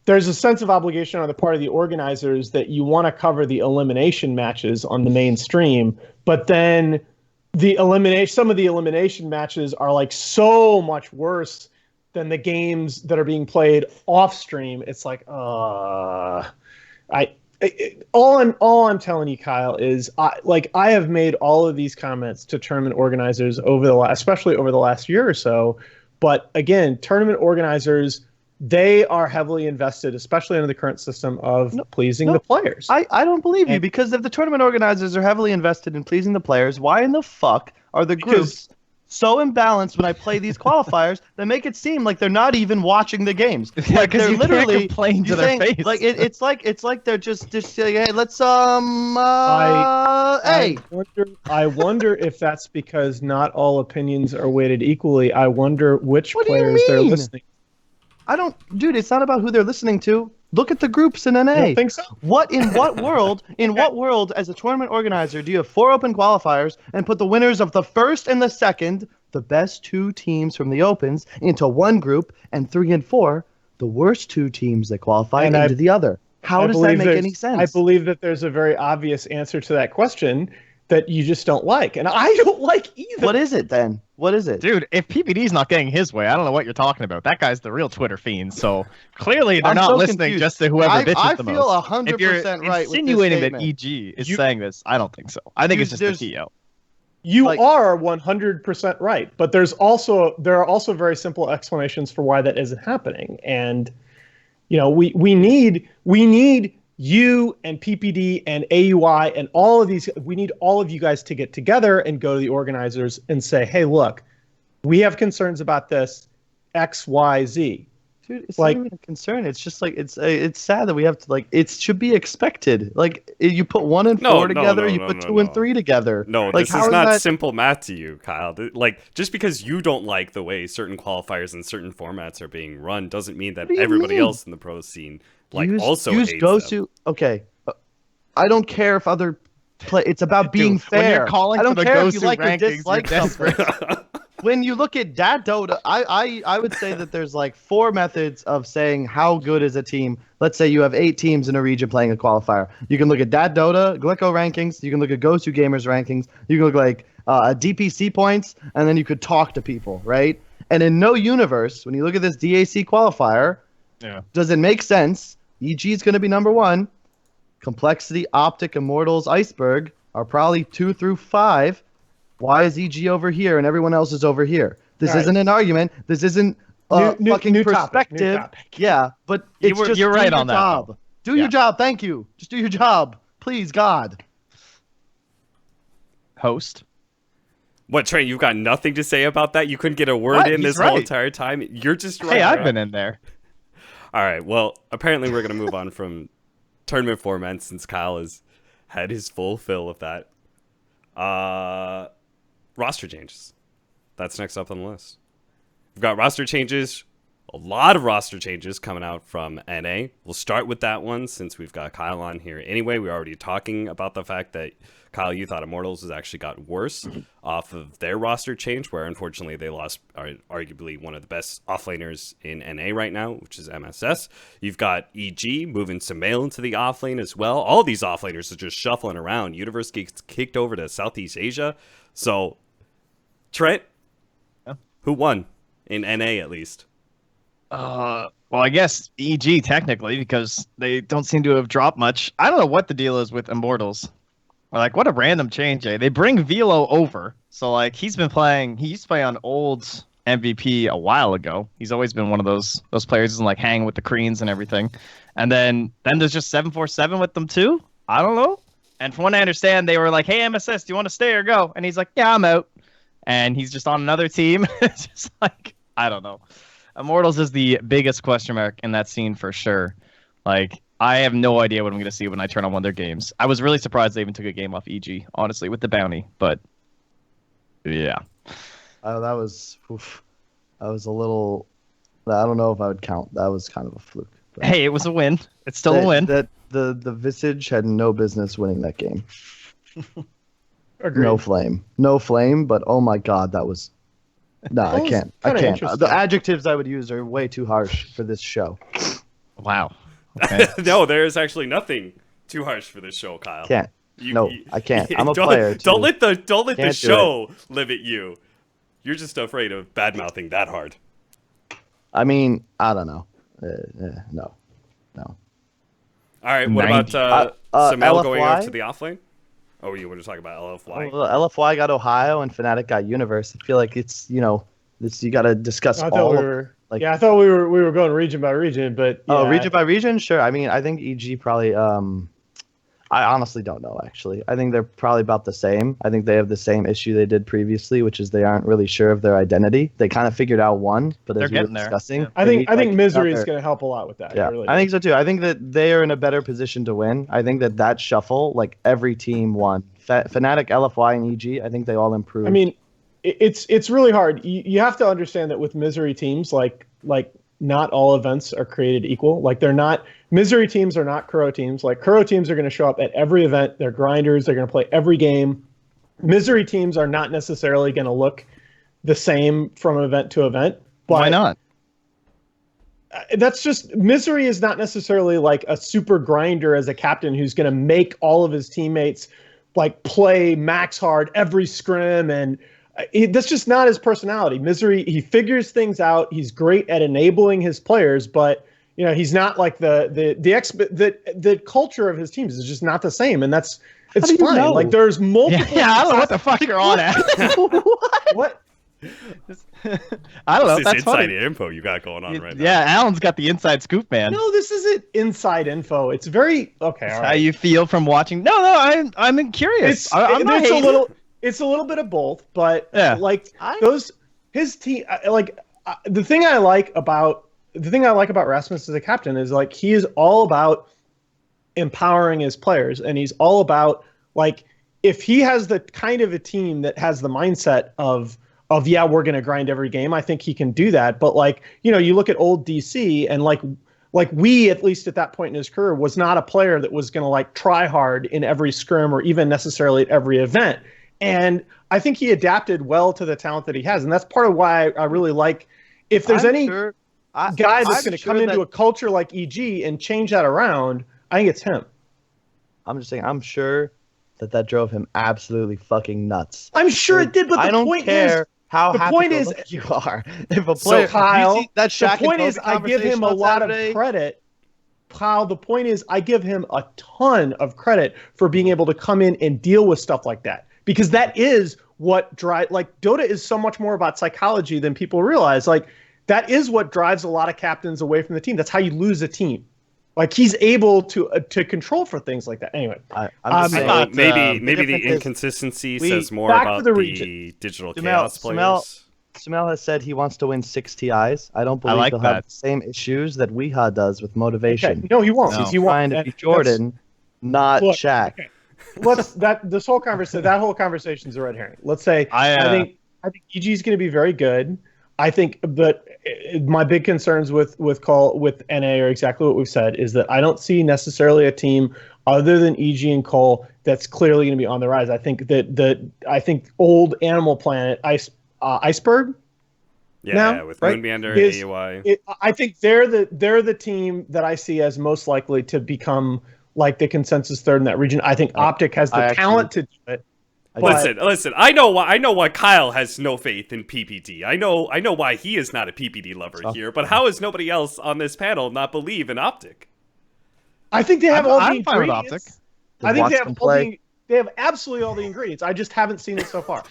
[SPEAKER 3] there's a sense of obligation on the part of the organizers that you want to cover the elimination matches on the main stream, but then some of the elimination matches are like so much worse than the games that are being played off stream. It's like, all I'm telling you, Kyle, is I have made all of these comments to tournament organizers especially over the last year or so. But again, tournament organizers, they are heavily invested, especially under the current system of pleasing the players.
[SPEAKER 2] I don't believe you, because if the tournament organizers are heavily invested in pleasing the players, why in the fuck are the groups so imbalanced when I play these qualifiers that make it seem like they're not even watching the games?
[SPEAKER 4] Yeah,
[SPEAKER 2] Like,
[SPEAKER 4] 'cause
[SPEAKER 2] they're
[SPEAKER 4] you can't
[SPEAKER 2] literally
[SPEAKER 4] complain to
[SPEAKER 2] you
[SPEAKER 4] their
[SPEAKER 2] think-
[SPEAKER 4] face.
[SPEAKER 2] Like it's like they're just saying, hey, let's hey.
[SPEAKER 3] I wonder if that's because not all opinions are weighted equally. I wonder which
[SPEAKER 2] What do you
[SPEAKER 3] players they're
[SPEAKER 2] mean?
[SPEAKER 3] listening.
[SPEAKER 2] Dude, it's not about who they're listening to. Look at the groups in NA.
[SPEAKER 3] You don't think so?
[SPEAKER 2] In what world, as a tournament organizer, do you have 4 open qualifiers and put the winners of the first and the second, the best 2 teams from the opens, into one group, and 3 and 4, the worst 2 teams that qualified, into the other? How does that make any sense?
[SPEAKER 3] I believe that there's a very obvious answer to that question that you just don't like, and I don't like either.
[SPEAKER 2] What is it then? What is it?
[SPEAKER 4] Dude, if PPD's not getting his way, I don't know what you're talking about. That guy's the real Twitter fiend, so clearly they're not listening
[SPEAKER 2] confused.
[SPEAKER 4] just to whoever bitches the most.
[SPEAKER 2] I feel 100% right with this
[SPEAKER 4] insinuating that
[SPEAKER 2] statement.
[SPEAKER 4] EG is saying this, I don't think so. I think it's just the TO.
[SPEAKER 3] You are 100% right, but there are also very simple explanations for why that isn't happening, and we need you and PPD and AUI and all of these. We need all of you guys to get together and go to the organizers and say, "Hey, look, we have concerns about this X, Y, Z."
[SPEAKER 2] Dude, it's not even a concern. It's just it's sad that we have to it should be expected. You put 1 and 4 together, you put 2 and 3 together.
[SPEAKER 1] No, this is not simple math to you, Kyle. Just because you don't like the way certain qualifiers and certain formats are being run doesn't mean that everybody else in the pro scene also hates them.
[SPEAKER 2] Okay, I don't care if other play. It's about being fair.
[SPEAKER 4] When you're calling
[SPEAKER 2] I don't
[SPEAKER 4] for the
[SPEAKER 2] care if you
[SPEAKER 4] Gosu
[SPEAKER 2] like or
[SPEAKER 4] rankings,
[SPEAKER 2] dislike
[SPEAKER 4] you're
[SPEAKER 2] something. When you look at Dat Dota, I would say that there's 4 methods of saying how good is a team. Let's say you have 8 teams in a region playing a qualifier. You can look at Dat Dota, Glicko rankings. You can look at Gosu Gamers rankings. You can look DPC points, and then you could talk to people, right? And in no universe, when you look at this DAC qualifier, does it make sense? EG is going to be number 1. Complexity, Optic, Immortals, Iceberg are probably 2 through 5. Why is EG over here and everyone else is over here? This isn't an argument. This isn't fucking perspective.
[SPEAKER 3] Topic.
[SPEAKER 2] Yeah, but
[SPEAKER 4] you're right on that.
[SPEAKER 2] Job. Do your job. Thank you. Just do your job. Please, God.
[SPEAKER 4] Host.
[SPEAKER 1] What, Trent, you've got nothing to say about that? You couldn't get a word in this whole entire time? You're just right.
[SPEAKER 4] Hey, I've been in there.
[SPEAKER 1] All right, well, apparently we're going to move on from tournament formats since Kyle has had his full fill of that. Roster changes. That's next up on the list. We've got roster changes. A lot of roster changes coming out from NA. We'll start with that one since we've got Kyle on here anyway. We're already talking about the fact that, Kyle, you thought Immortals has actually got worse off of their roster change, where unfortunately they lost arguably one of the best offlaners in NA right now, which is MSS. You've got EG moving Sumail into the offlane as well. All these offlaners are just shuffling around. Universe gets kicked over to Southeast Asia. So, Trent, who won in NA at least?
[SPEAKER 4] Well, I guess EG technically, because they don't seem to have dropped much. I don't know what the deal is with Immortals. What a random change, eh? They bring Velo over. So, he's been playing. He used to play on old MVP a while ago. He's always been one of those players who's hanging with the Koreans and everything. And then there's just 747 with them too. I don't know. And from what I understand, they were like, "Hey, MSS, do you want to stay or go?" And he's like, "Yeah, I'm out." And he's just on another team. It's just I don't know. Immortals is the biggest question mark in that scene for sure. I have no idea what I'm going to see when I turn on one of their games. I was really surprised they even took a game off EG, honestly, with the bounty. But, yeah.
[SPEAKER 2] Oh, that was a little... I don't know if I would count. That was kind of a fluke. But
[SPEAKER 4] hey, it was a win. It's still a win.
[SPEAKER 2] The Visage had no business winning that game.
[SPEAKER 3] Agreed.
[SPEAKER 2] No flame, but oh my God, that was... No, I can't. The adjectives I would use are way too harsh for this show.
[SPEAKER 4] Wow. Okay.
[SPEAKER 1] No, there's actually nothing too harsh for this show, Kyle.
[SPEAKER 2] I can't. I'm a player.
[SPEAKER 1] Don't let the show limit you. You're just afraid of bad mouthing that hard.
[SPEAKER 2] I mean, I don't know. No.
[SPEAKER 1] All right. What about Sumail going over to the offlane? Oh, you want to talk about LFY?
[SPEAKER 2] Well, LFY got Ohio and Fnatic got Universe. I feel like it's this you got to discuss
[SPEAKER 3] I thought we were going region by region, but yeah.
[SPEAKER 2] Region by region, sure. I mean, I think EG probably. I honestly don't know. Actually, I think they're probably about the same. I think they have the same issue they did previously, which is they aren't really sure of their identity. They kind of figured out one, but as we were discussing,
[SPEAKER 3] I think Misery is going to help a lot with that.
[SPEAKER 2] Yeah, I think so too. I think that they are in a better position to win. I think that shuffle, every team won. Fnatic, LFY, and EG, I think they all improved.
[SPEAKER 3] I mean, it's really hard. You have to understand that with Misery teams like not all events are created equal. Like they're not misery teams are not Kuro teams. Like Kuro teams are going to show up at every event. They're grinders. They're going to play every game. Misery teams are not necessarily going to look the same from event to event. But
[SPEAKER 4] Why not?
[SPEAKER 3] That's just misery is not necessarily like a super grinder as a captain who's going to make all of his teammates like play max hard every scrim, and that's just not his personality. Misery, he figures things out. He's great at enabling his players, but he's not like the culture of his teams is just not the same, and it's fine.
[SPEAKER 2] Know?
[SPEAKER 3] Like there's multiple.
[SPEAKER 4] Yeah, I don't know what the fuck you're on at.
[SPEAKER 3] What?
[SPEAKER 4] I don't know.
[SPEAKER 1] This is
[SPEAKER 4] That's
[SPEAKER 1] inside
[SPEAKER 4] funny.
[SPEAKER 1] info you got going on right now.
[SPEAKER 4] Yeah, Alan's got the inside scoop, man.
[SPEAKER 3] No, this isn't inside info. It's very okay. All
[SPEAKER 4] How
[SPEAKER 3] right.
[SPEAKER 4] you feel from watching? No, I'm curious. I'm not
[SPEAKER 3] It's a
[SPEAKER 4] hating.
[SPEAKER 3] little. It's a little bit of both, but
[SPEAKER 4] Yeah.
[SPEAKER 3] like his team. The thing I like about Rasmus as a captain is like he is all about empowering his players, and he's all about like if he has the kind of a team that has the mindset of yeah, we're going to grind every game, I think he can do that. But like, you look at old DC and like we, at least at that point in his career, was not a player that was going to like try hard in every scrim or even necessarily at every event. And I think he adapted well to the talent that he has. And that's part of why I really like, if there's guy that's going to come into a culture like EG and change that around, I think it's him.
[SPEAKER 2] I'm just saying, I'm sure that drove him absolutely fucking nuts.
[SPEAKER 3] I'm sure it did, but
[SPEAKER 2] I don't care how
[SPEAKER 3] the
[SPEAKER 2] happy
[SPEAKER 3] point is
[SPEAKER 2] you are. If a player,
[SPEAKER 3] Kyle,
[SPEAKER 2] you see that Shaq
[SPEAKER 3] the point
[SPEAKER 2] and
[SPEAKER 3] is
[SPEAKER 2] Kobe
[SPEAKER 3] I give him a
[SPEAKER 2] conversation on
[SPEAKER 3] lot
[SPEAKER 2] Saturday?
[SPEAKER 3] of credit. Kyle, the point is I give him a ton of credit for being able to come in and deal with stuff like that. Because that is what Dota is so much more about psychology than people realize. Like that is what drives a lot of captains away from the team. That's how you lose a team. Like he's able to control for things like that. Anyway,
[SPEAKER 2] I'm just saying,
[SPEAKER 1] I thought maybe
[SPEAKER 2] the
[SPEAKER 1] the
[SPEAKER 2] difference is
[SPEAKER 1] inconsistency says more
[SPEAKER 3] back
[SPEAKER 1] about
[SPEAKER 3] to the
[SPEAKER 1] the
[SPEAKER 3] region.
[SPEAKER 1] digital chaos players.
[SPEAKER 2] Sumel has said he wants to win 6 TIs. I don't believe
[SPEAKER 4] like
[SPEAKER 2] he'll
[SPEAKER 4] that.
[SPEAKER 2] have the same issues that Weeha does with motivation.
[SPEAKER 3] okay. No, he won't.
[SPEAKER 4] No.
[SPEAKER 3] He won't.
[SPEAKER 2] Trying to be Jordan, not
[SPEAKER 3] Look,
[SPEAKER 2] Shaq.
[SPEAKER 3] okay. This whole conversation is a red herring. Let's say I think EG is going to be very good. I think, but my big concerns with NA are exactly what we've said, is that I don't see necessarily a team other than EG and Cole that's clearly going to be on the rise. I think that old Animal Planet Iceberg.
[SPEAKER 1] Yeah, with
[SPEAKER 3] right?
[SPEAKER 1] Moonbander, AUI.
[SPEAKER 3] I think they're the team that I see as most likely to become like the consensus third in that region. I think Optic has the talent to do it.
[SPEAKER 1] Listen. I know why Kyle has no faith in PPD. I know why he is not a PPD lover here. But how is nobody else on this panel not believe in Optic?
[SPEAKER 3] I think they have all the
[SPEAKER 4] I'm fine with
[SPEAKER 3] ingredients.
[SPEAKER 4] Optic.
[SPEAKER 3] I think they have absolutely all the ingredients. I just haven't seen it so far.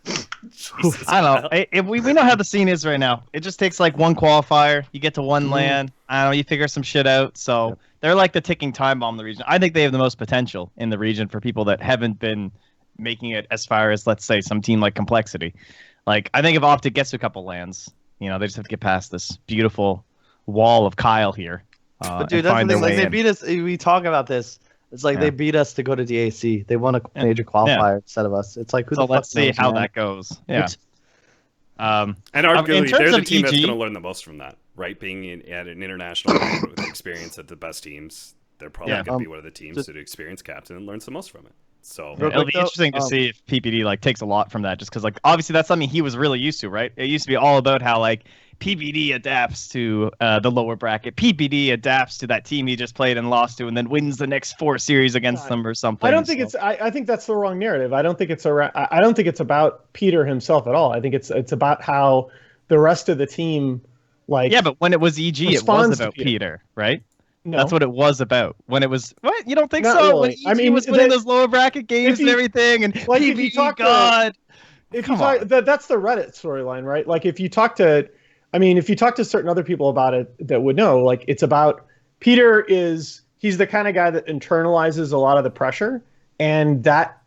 [SPEAKER 1] Jesus,
[SPEAKER 4] I don't know.
[SPEAKER 1] Kyle.
[SPEAKER 4] We know how the scene is right now. It just takes like one qualifier. You get to one LAN. I don't know. You figure some shit out. So they're like the ticking time bomb in the region. I think they have the most potential in the region for people that haven't been making it as far as, let's say, some team like Complexity. Like, I think if Optic gets to a couple lands, they just have to get past this beautiful wall of Kyle here.
[SPEAKER 2] But dude, that's the thing. Like, they beat us. We talk about this. It's like they beat us to go to DAC. They won a major qualifier instead of us. It's like, who the fuck
[SPEAKER 4] let's see
[SPEAKER 2] knows,
[SPEAKER 4] how
[SPEAKER 2] man?
[SPEAKER 4] that goes. Yeah.
[SPEAKER 1] And arguably,
[SPEAKER 4] in
[SPEAKER 1] they're
[SPEAKER 4] terms
[SPEAKER 1] the
[SPEAKER 4] of
[SPEAKER 1] team that's
[SPEAKER 4] EG
[SPEAKER 1] going to learn the most from that, right? Being at an international level with experience at the best teams, they're probably going to be one of the teams to experience captain and learns the most from it. So
[SPEAKER 4] It'll be interesting to see if PPD takes a lot from that, just because obviously that's something he was really used to, right? It used to be all about how PPD adapts to the lower bracket. PPD adapts to that team he just played and lost to, and then wins the next 4 series against them or something.
[SPEAKER 3] I don't think it's. I think that's the wrong narrative. I don't think it's I don't think it's about Peter himself at all. I think it's about how the rest of the team
[SPEAKER 4] Yeah, but when it was EG, it was about Peter, right?
[SPEAKER 3] No.
[SPEAKER 4] That's what it was about. When it was what? You don't think
[SPEAKER 3] Not
[SPEAKER 4] so?
[SPEAKER 3] really.
[SPEAKER 4] When EG was winning those lower bracket games and everything, and
[SPEAKER 3] like
[SPEAKER 4] PPD,
[SPEAKER 3] if you talk
[SPEAKER 4] God.
[SPEAKER 3] If you talk, that's the Reddit storyline, right? Like if you talk to certain other people about it that would know, like it's about Peter he's the kind of guy that internalizes a lot of the pressure, and that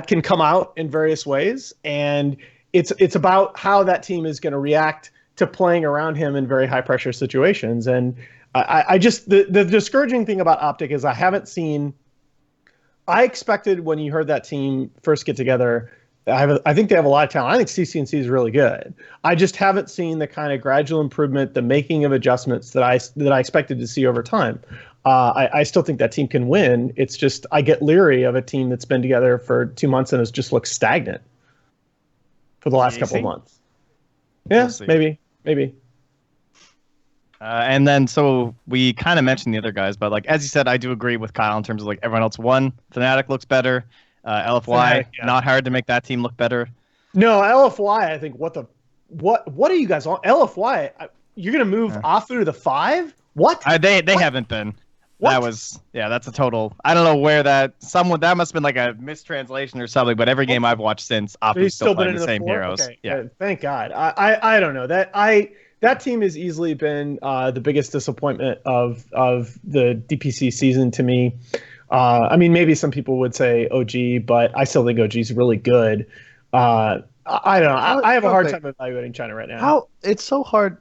[SPEAKER 3] can come out in various ways. And it's about how that team is going to react to playing around him in very high pressure situations. And I just, the discouraging thing about Optic is I expected when you heard that team first get together I think they have a lot of talent. I think CCNC is really good. I just haven't seen the kind of gradual improvement, the making of adjustments that I expected to see over time. I still think that team can win. It's just I get leery of a team that's been together for 2 months and has just looked stagnant for the last couple of months. Yeah, maybe.
[SPEAKER 4] And then, so we kind of mentioned the other guys, but like as you said, I do agree with Kyle in terms of like everyone else won. Fnatic looks better. LFY,
[SPEAKER 3] Fnatic, yeah.
[SPEAKER 4] Not hard to make that team look better.
[SPEAKER 3] No, LFY. I think what are you guys on? LFY, you're gonna move off through the 5? What?
[SPEAKER 4] They haven't been.
[SPEAKER 3] What?
[SPEAKER 4] That was that's a total. I don't know where that must have been like a mistranslation or something. But every game I've watched since, Opti's still playing the same
[SPEAKER 3] 4?
[SPEAKER 4] heroes.
[SPEAKER 3] Okay.
[SPEAKER 4] Yeah,
[SPEAKER 3] thank God. I don't know that team has easily been the biggest disappointment of the DPC season to me. I mean, maybe some people would say OG, but I still think OG's really good. I don't know. I have a hard time evaluating China right now.
[SPEAKER 2] It's so hard.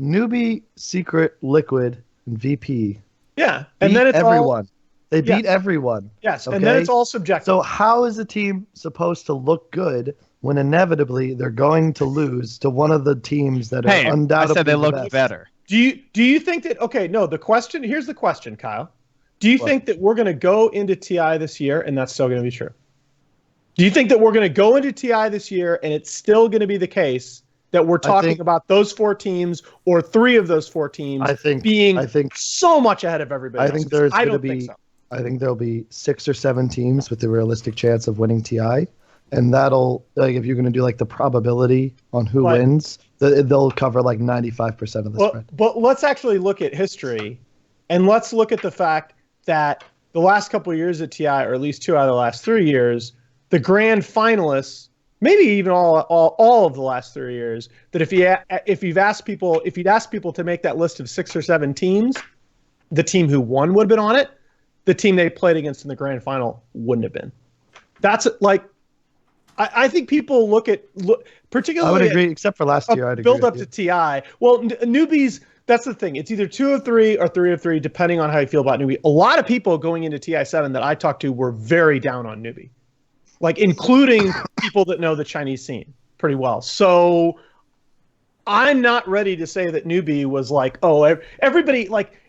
[SPEAKER 2] Newbie, Secret, Liquid, and VP.
[SPEAKER 3] Yeah, and then it's
[SPEAKER 2] everyone. They beat everyone.
[SPEAKER 3] Yes, okay? And then it's all subjective.
[SPEAKER 2] So how is a team supposed to look good when inevitably they're going to lose to one of the teams that are undoubtedly
[SPEAKER 4] I said they look
[SPEAKER 2] best?
[SPEAKER 4] better.
[SPEAKER 3] Do you think that no, here's the question, Kyle. Do you think that we're going to go into TI this year and that's still going to be true? Do you think that we're going to go into TI this year and it's still going to be the case that we're talking about those 4 teams or 3 of those 4 teams being so much ahead of everybody else?
[SPEAKER 2] I think there'll be 6 or 7 teams with a realistic chance of winning TI. And that'll, like, if you're going to do like the probability on who wins, they'll cover like 95% of the spread.
[SPEAKER 3] But let's actually look at history, and let's look at the fact that the last couple of years at TI, or at least 2 out of the last 3 years, the grand finalists, maybe even all of the last 3 years, that if you'd asked people to make that list of 6 or 7 teams, the team who won would have been on it. The team they played against in the grand final wouldn't have been. That's like. I think people look particularly.
[SPEAKER 2] I would agree, except for last year. I'd agree.
[SPEAKER 3] Build up to TI. Well, newbies. That's the thing. It's either 2 of 3 or 3 of 3, depending on how you feel about newbie. A lot of people going into TI7 that I talked to were very down on newbie, like including people that know the Chinese scene pretty well. So I'm not ready to say that newbie was like, oh, everybody like,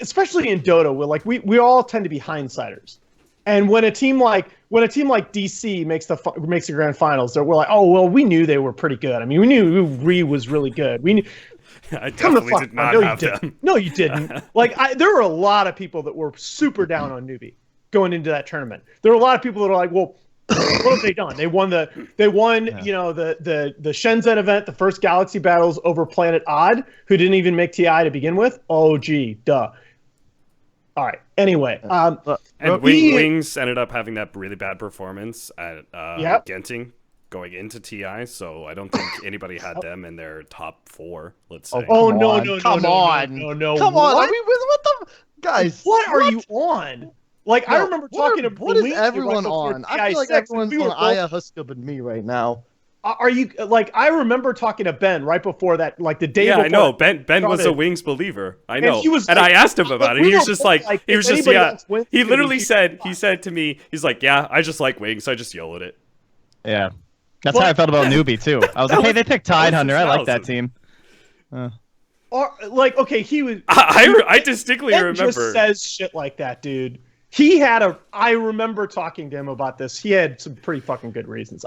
[SPEAKER 3] especially in Dota, we all tend to be hindsighters. And when a team like DC makes the grand finals, we're like, oh well, we knew they were pretty good. I mean, we knew Ree was really good. We knew.
[SPEAKER 1] I definitely did not have them.
[SPEAKER 3] No, you didn't. There were a lot of people that were super down on newbie going into that tournament. There were a lot of people that are like, well, what have they done? They won the Shenzhen event, the first Galaxy battles over Planet Odd, who didn't even make TI to begin with. Oh, gee, duh. All right. Anyway,
[SPEAKER 1] and Wings ended up having that really bad performance at Genting going into TI, so I don't think anybody had them in their top 4. Let's say.
[SPEAKER 3] Oh no!
[SPEAKER 2] Come on! What the guys?
[SPEAKER 3] What are you on? Like, I remember talking to
[SPEAKER 2] what is everyone on? I feel like everyone's on Aya Huskub and me right now.
[SPEAKER 3] Are you like? I remember talking to Ben right before that, like the day.
[SPEAKER 1] Yeah,
[SPEAKER 3] before
[SPEAKER 1] I know. Ben was a Wings believer. I know, and I asked him about it.
[SPEAKER 3] We
[SPEAKER 1] He was just like, he was just He literally
[SPEAKER 3] said,
[SPEAKER 1] he said to me, he's like, yeah, I just like Wings, so I just yell at it.
[SPEAKER 4] Yeah, that's how I felt about newbie too. I was like, hey, they picked Tidehunter. I like that team.
[SPEAKER 3] Or like, okay, he was.
[SPEAKER 1] I distinctly
[SPEAKER 3] Ben
[SPEAKER 1] remember.
[SPEAKER 3] Just says shit like that, dude. I remember talking to him about this. He had some pretty fucking good reasons.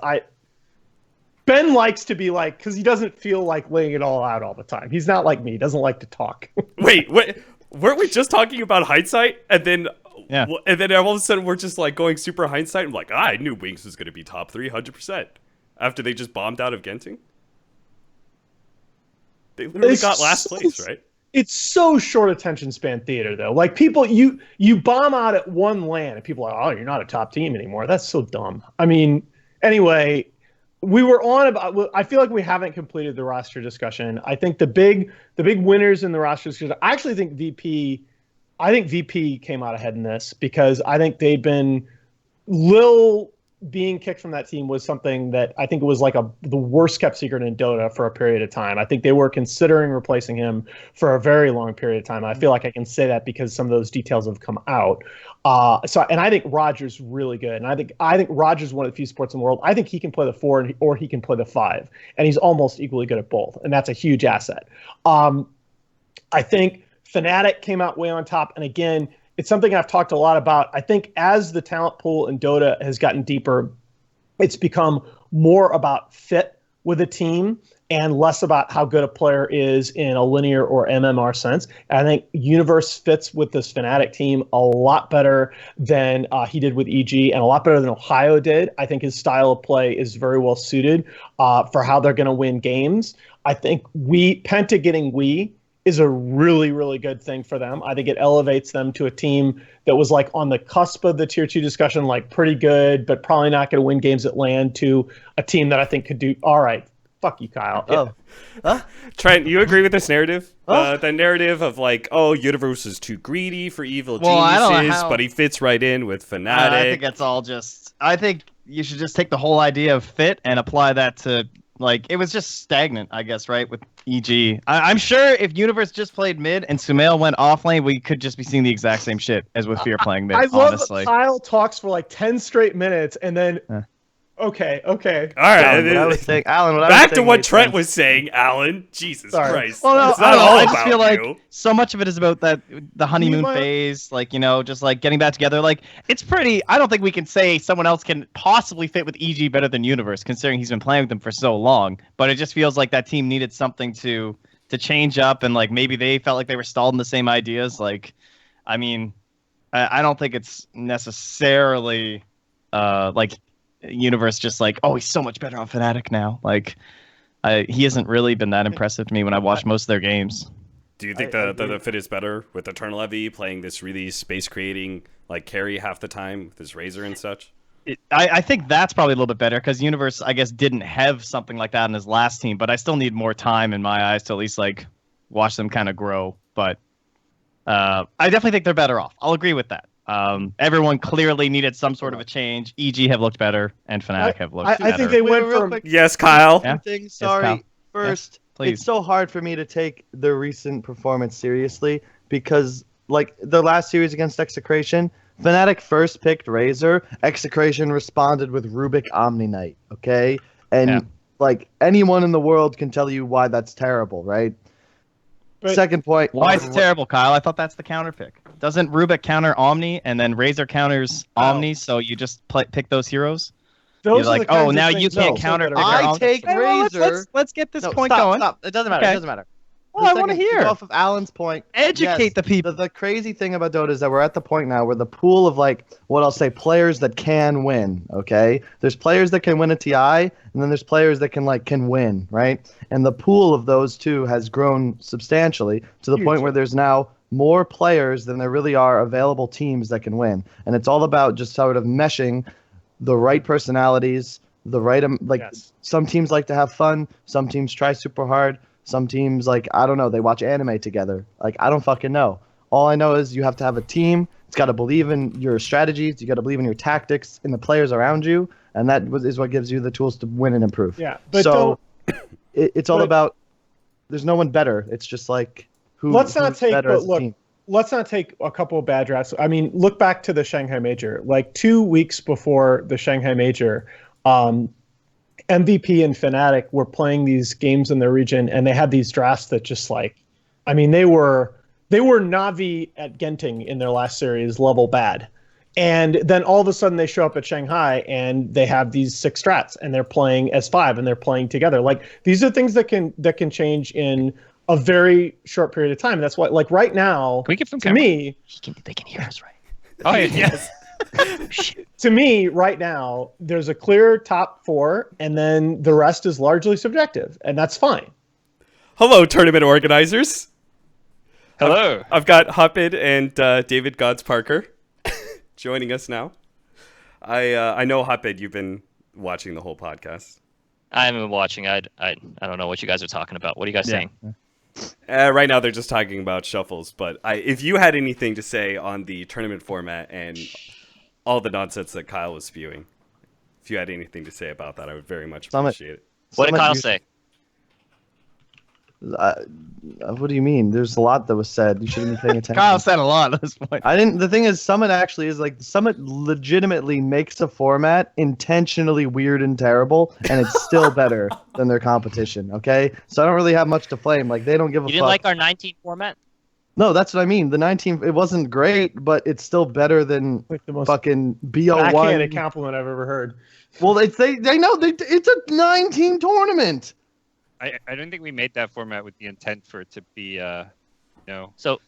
[SPEAKER 3] Ben likes to be like, because he doesn't feel like laying it all out all the time. He's not like me. He doesn't like to talk.
[SPEAKER 1] Wait, weren't we just talking about hindsight? And then all of a sudden we're just like going super hindsight. I'm like, I knew Wings was going to be top 3, 100%. After they just bombed out of Genting. They literally got last place, right?
[SPEAKER 3] It's so short attention span theater, though. Like, people, you bomb out at one LAN, and people are like, oh, you're not a top team anymore. That's so dumb. I mean, anyway, we were on about. I feel like we haven't completed the roster discussion. I think the big winners in the roster discussion. I actually think VP. I think VP came out ahead in this because I think they've been little being kicked from that team was something that I think was like the worst kept secret in Dota for a period of time. I think they were considering replacing him for a very long period of time. I feel like I can say that because some of those details have come out. And I think Roger's really good, and I think Roger's one of the few sports in the world. I think he can play the 4 or he can play the 5, and he's almost equally good at both, and that's a huge asset. I think Fnatic came out way on top, and again, it's something I've talked a lot about. I think as the talent pool in Dota has gotten deeper, it's become more about fit with a team and less about how good a player is in a linear or MMR sense. And I think Universe fits with this Fnatic team a lot better than he did with EG, and a lot better than Ohio did. I think his style of play is very well suited for how they're going to win games. I think Penta getting is a really, really good thing for them. I think it elevates them to a team that was like on the cusp of the tier 2 discussion, like pretty good, but probably not going to win games at LAN, to a team that I think could do all right. Fuck you, Kyle.
[SPEAKER 1] Trent, you agree with this narrative? The narrative of like, oh, Universe is too greedy for evil geniuses, but he fits right in with Fnatic.
[SPEAKER 4] I think that's all just. I think you should just take the whole idea of fit and apply that to. Like, it was just stagnant, I guess, right, with EG. I'm sure if Universe just played mid and Sumail went off lane, we could just be seeing the exact same shit as with Fear playing mid,
[SPEAKER 3] I love
[SPEAKER 4] honestly.
[SPEAKER 3] that Kyle talks for like 10 straight minutes and then... Okay.
[SPEAKER 1] All right.
[SPEAKER 2] Alan,
[SPEAKER 1] back to what Trent was saying, Alan. Jesus Christ.
[SPEAKER 4] Well, no,
[SPEAKER 1] it's not all
[SPEAKER 4] I
[SPEAKER 1] about
[SPEAKER 4] just feel
[SPEAKER 1] you.
[SPEAKER 4] like so much of it is about the honeymoon phase, like, just like getting back together. Like, it's pretty. I don't think we can say someone else can possibly fit with EG better than Universe, considering he's been playing with them for so long. But it just feels like that team needed something to change up, and like maybe they felt like they were stalled in the same ideas. Like, I mean, I don't think it's necessarily like. Universe just like, oh, he's so much better on Fnatic now. Like, he hasn't really been that impressive to me when I watched most of their games.
[SPEAKER 1] Do you think the fit is better with Eternal Heavy playing this really space creating like carry half the time with his Razor and such?
[SPEAKER 4] I think that's probably a little bit better because Universe, I guess, didn't have something like that in his last team, but I still need more time in my eyes to at least like watch them kind of grow. But I definitely think they're better off. I'll agree with that. Everyone clearly needed some sort of a change. EG have looked better, and Fnatic have looked better.
[SPEAKER 3] I think they went from...
[SPEAKER 1] Yes, Kyle.
[SPEAKER 2] Yeah? Sorry. First, it's so hard for me to take the recent performance seriously because, like, the last series against Execration, Fnatic first picked Razor. Execration responded with Rubik Omni Knight, okay? And, like, anyone in the world can tell you why that's terrible, right? But second point.
[SPEAKER 4] Why is it terrible, Kyle? I thought that's the counter pick. Doesn't Rubik counter Omni, and then Razor counters Omni, so you just pick those heroes?
[SPEAKER 3] Those
[SPEAKER 4] You're like, oh, now you can't counter.
[SPEAKER 2] I take Razor.
[SPEAKER 4] Let's get this point going.
[SPEAKER 2] Stop. It doesn't matter.
[SPEAKER 4] Okay.
[SPEAKER 2] It doesn't matter.
[SPEAKER 4] Well, I want to hear.
[SPEAKER 2] Off of Alan's point.
[SPEAKER 4] Educate the people.
[SPEAKER 2] The crazy thing about Dota is that we're at the point now where the pool of, like, what I'll say, players that can win, okay? There's players that can win a TI, and then there's players that can win, right? And the pool of those two has grown substantially to the point where there's now more players than there really are available teams that can win. And it's all about just sort of meshing the right personalities, the right, some teams like to have fun, some teams try super hard, some teams, like, I don't know, they watch anime together. Like, I don't fucking know. All I know is you have to have a team. It's got to believe in your strategies. You got to believe in your tactics, in the players around you, and that is what gives you the tools to win and improve.
[SPEAKER 3] Yeah, but
[SPEAKER 2] so it's all about. There's no one better. It's just like
[SPEAKER 3] let's not take a couple of bad drafts. I mean, look back to the Shanghai Major. Like 2 weeks before the Shanghai Major, MVP and Fnatic were playing these games in their region, and they had these drafts that just like, I mean, they were Na'Vi at Genting in their last series level bad. And then all of a sudden they show up at Shanghai and they have these 6 strats and they're playing as 5 and they're playing together. Like, these are things that can change in a very short period of time. And that's why, like, right now,
[SPEAKER 4] can we get from
[SPEAKER 3] to me,
[SPEAKER 4] they can hear us, right?
[SPEAKER 1] Oh, yes.
[SPEAKER 3] To me, right now, there's a clear top 4, and then the rest is largely subjective, and that's fine.
[SPEAKER 1] Hello, tournament organizers.
[SPEAKER 5] Hello.
[SPEAKER 1] I've got Hopid and David Gods Parker joining us now. I know, Hopid, you've been watching the whole podcast.
[SPEAKER 5] I haven't been watching. I don't know what you guys are talking about. What are you guys saying?
[SPEAKER 1] Right now, they're just talking about shuffles. But if you had anything to say on the tournament format and all the nonsense that Kyle was spewing. if you had anything to say about that, I would very much
[SPEAKER 2] Summit.
[SPEAKER 1] appreciate it.
[SPEAKER 5] What did
[SPEAKER 2] Summit
[SPEAKER 5] Kyle
[SPEAKER 2] used-
[SPEAKER 5] say?
[SPEAKER 2] What do you mean? There's a lot that was said. You shouldn't be paying attention.
[SPEAKER 4] Kyle said a lot at this point.
[SPEAKER 2] I didn't. The thing is, Summit actually is like Summit legitimately makes a format intentionally weird and terrible, and it's still better than their competition. Okay, so I don't really have much to blame. Like they don't give a
[SPEAKER 5] You
[SPEAKER 2] fuck.
[SPEAKER 5] didn't like our 19 format?
[SPEAKER 2] No, that's what I mean. The 19, it wasn't great, but it's still better than
[SPEAKER 3] Like the most
[SPEAKER 2] fucking
[SPEAKER 3] backhanded
[SPEAKER 2] BO1.
[SPEAKER 3] compliment I've ever heard.
[SPEAKER 2] Well, they know it's a 19 tournament.
[SPEAKER 6] I don't think we made that format with the intent for it to be, no.
[SPEAKER 5] So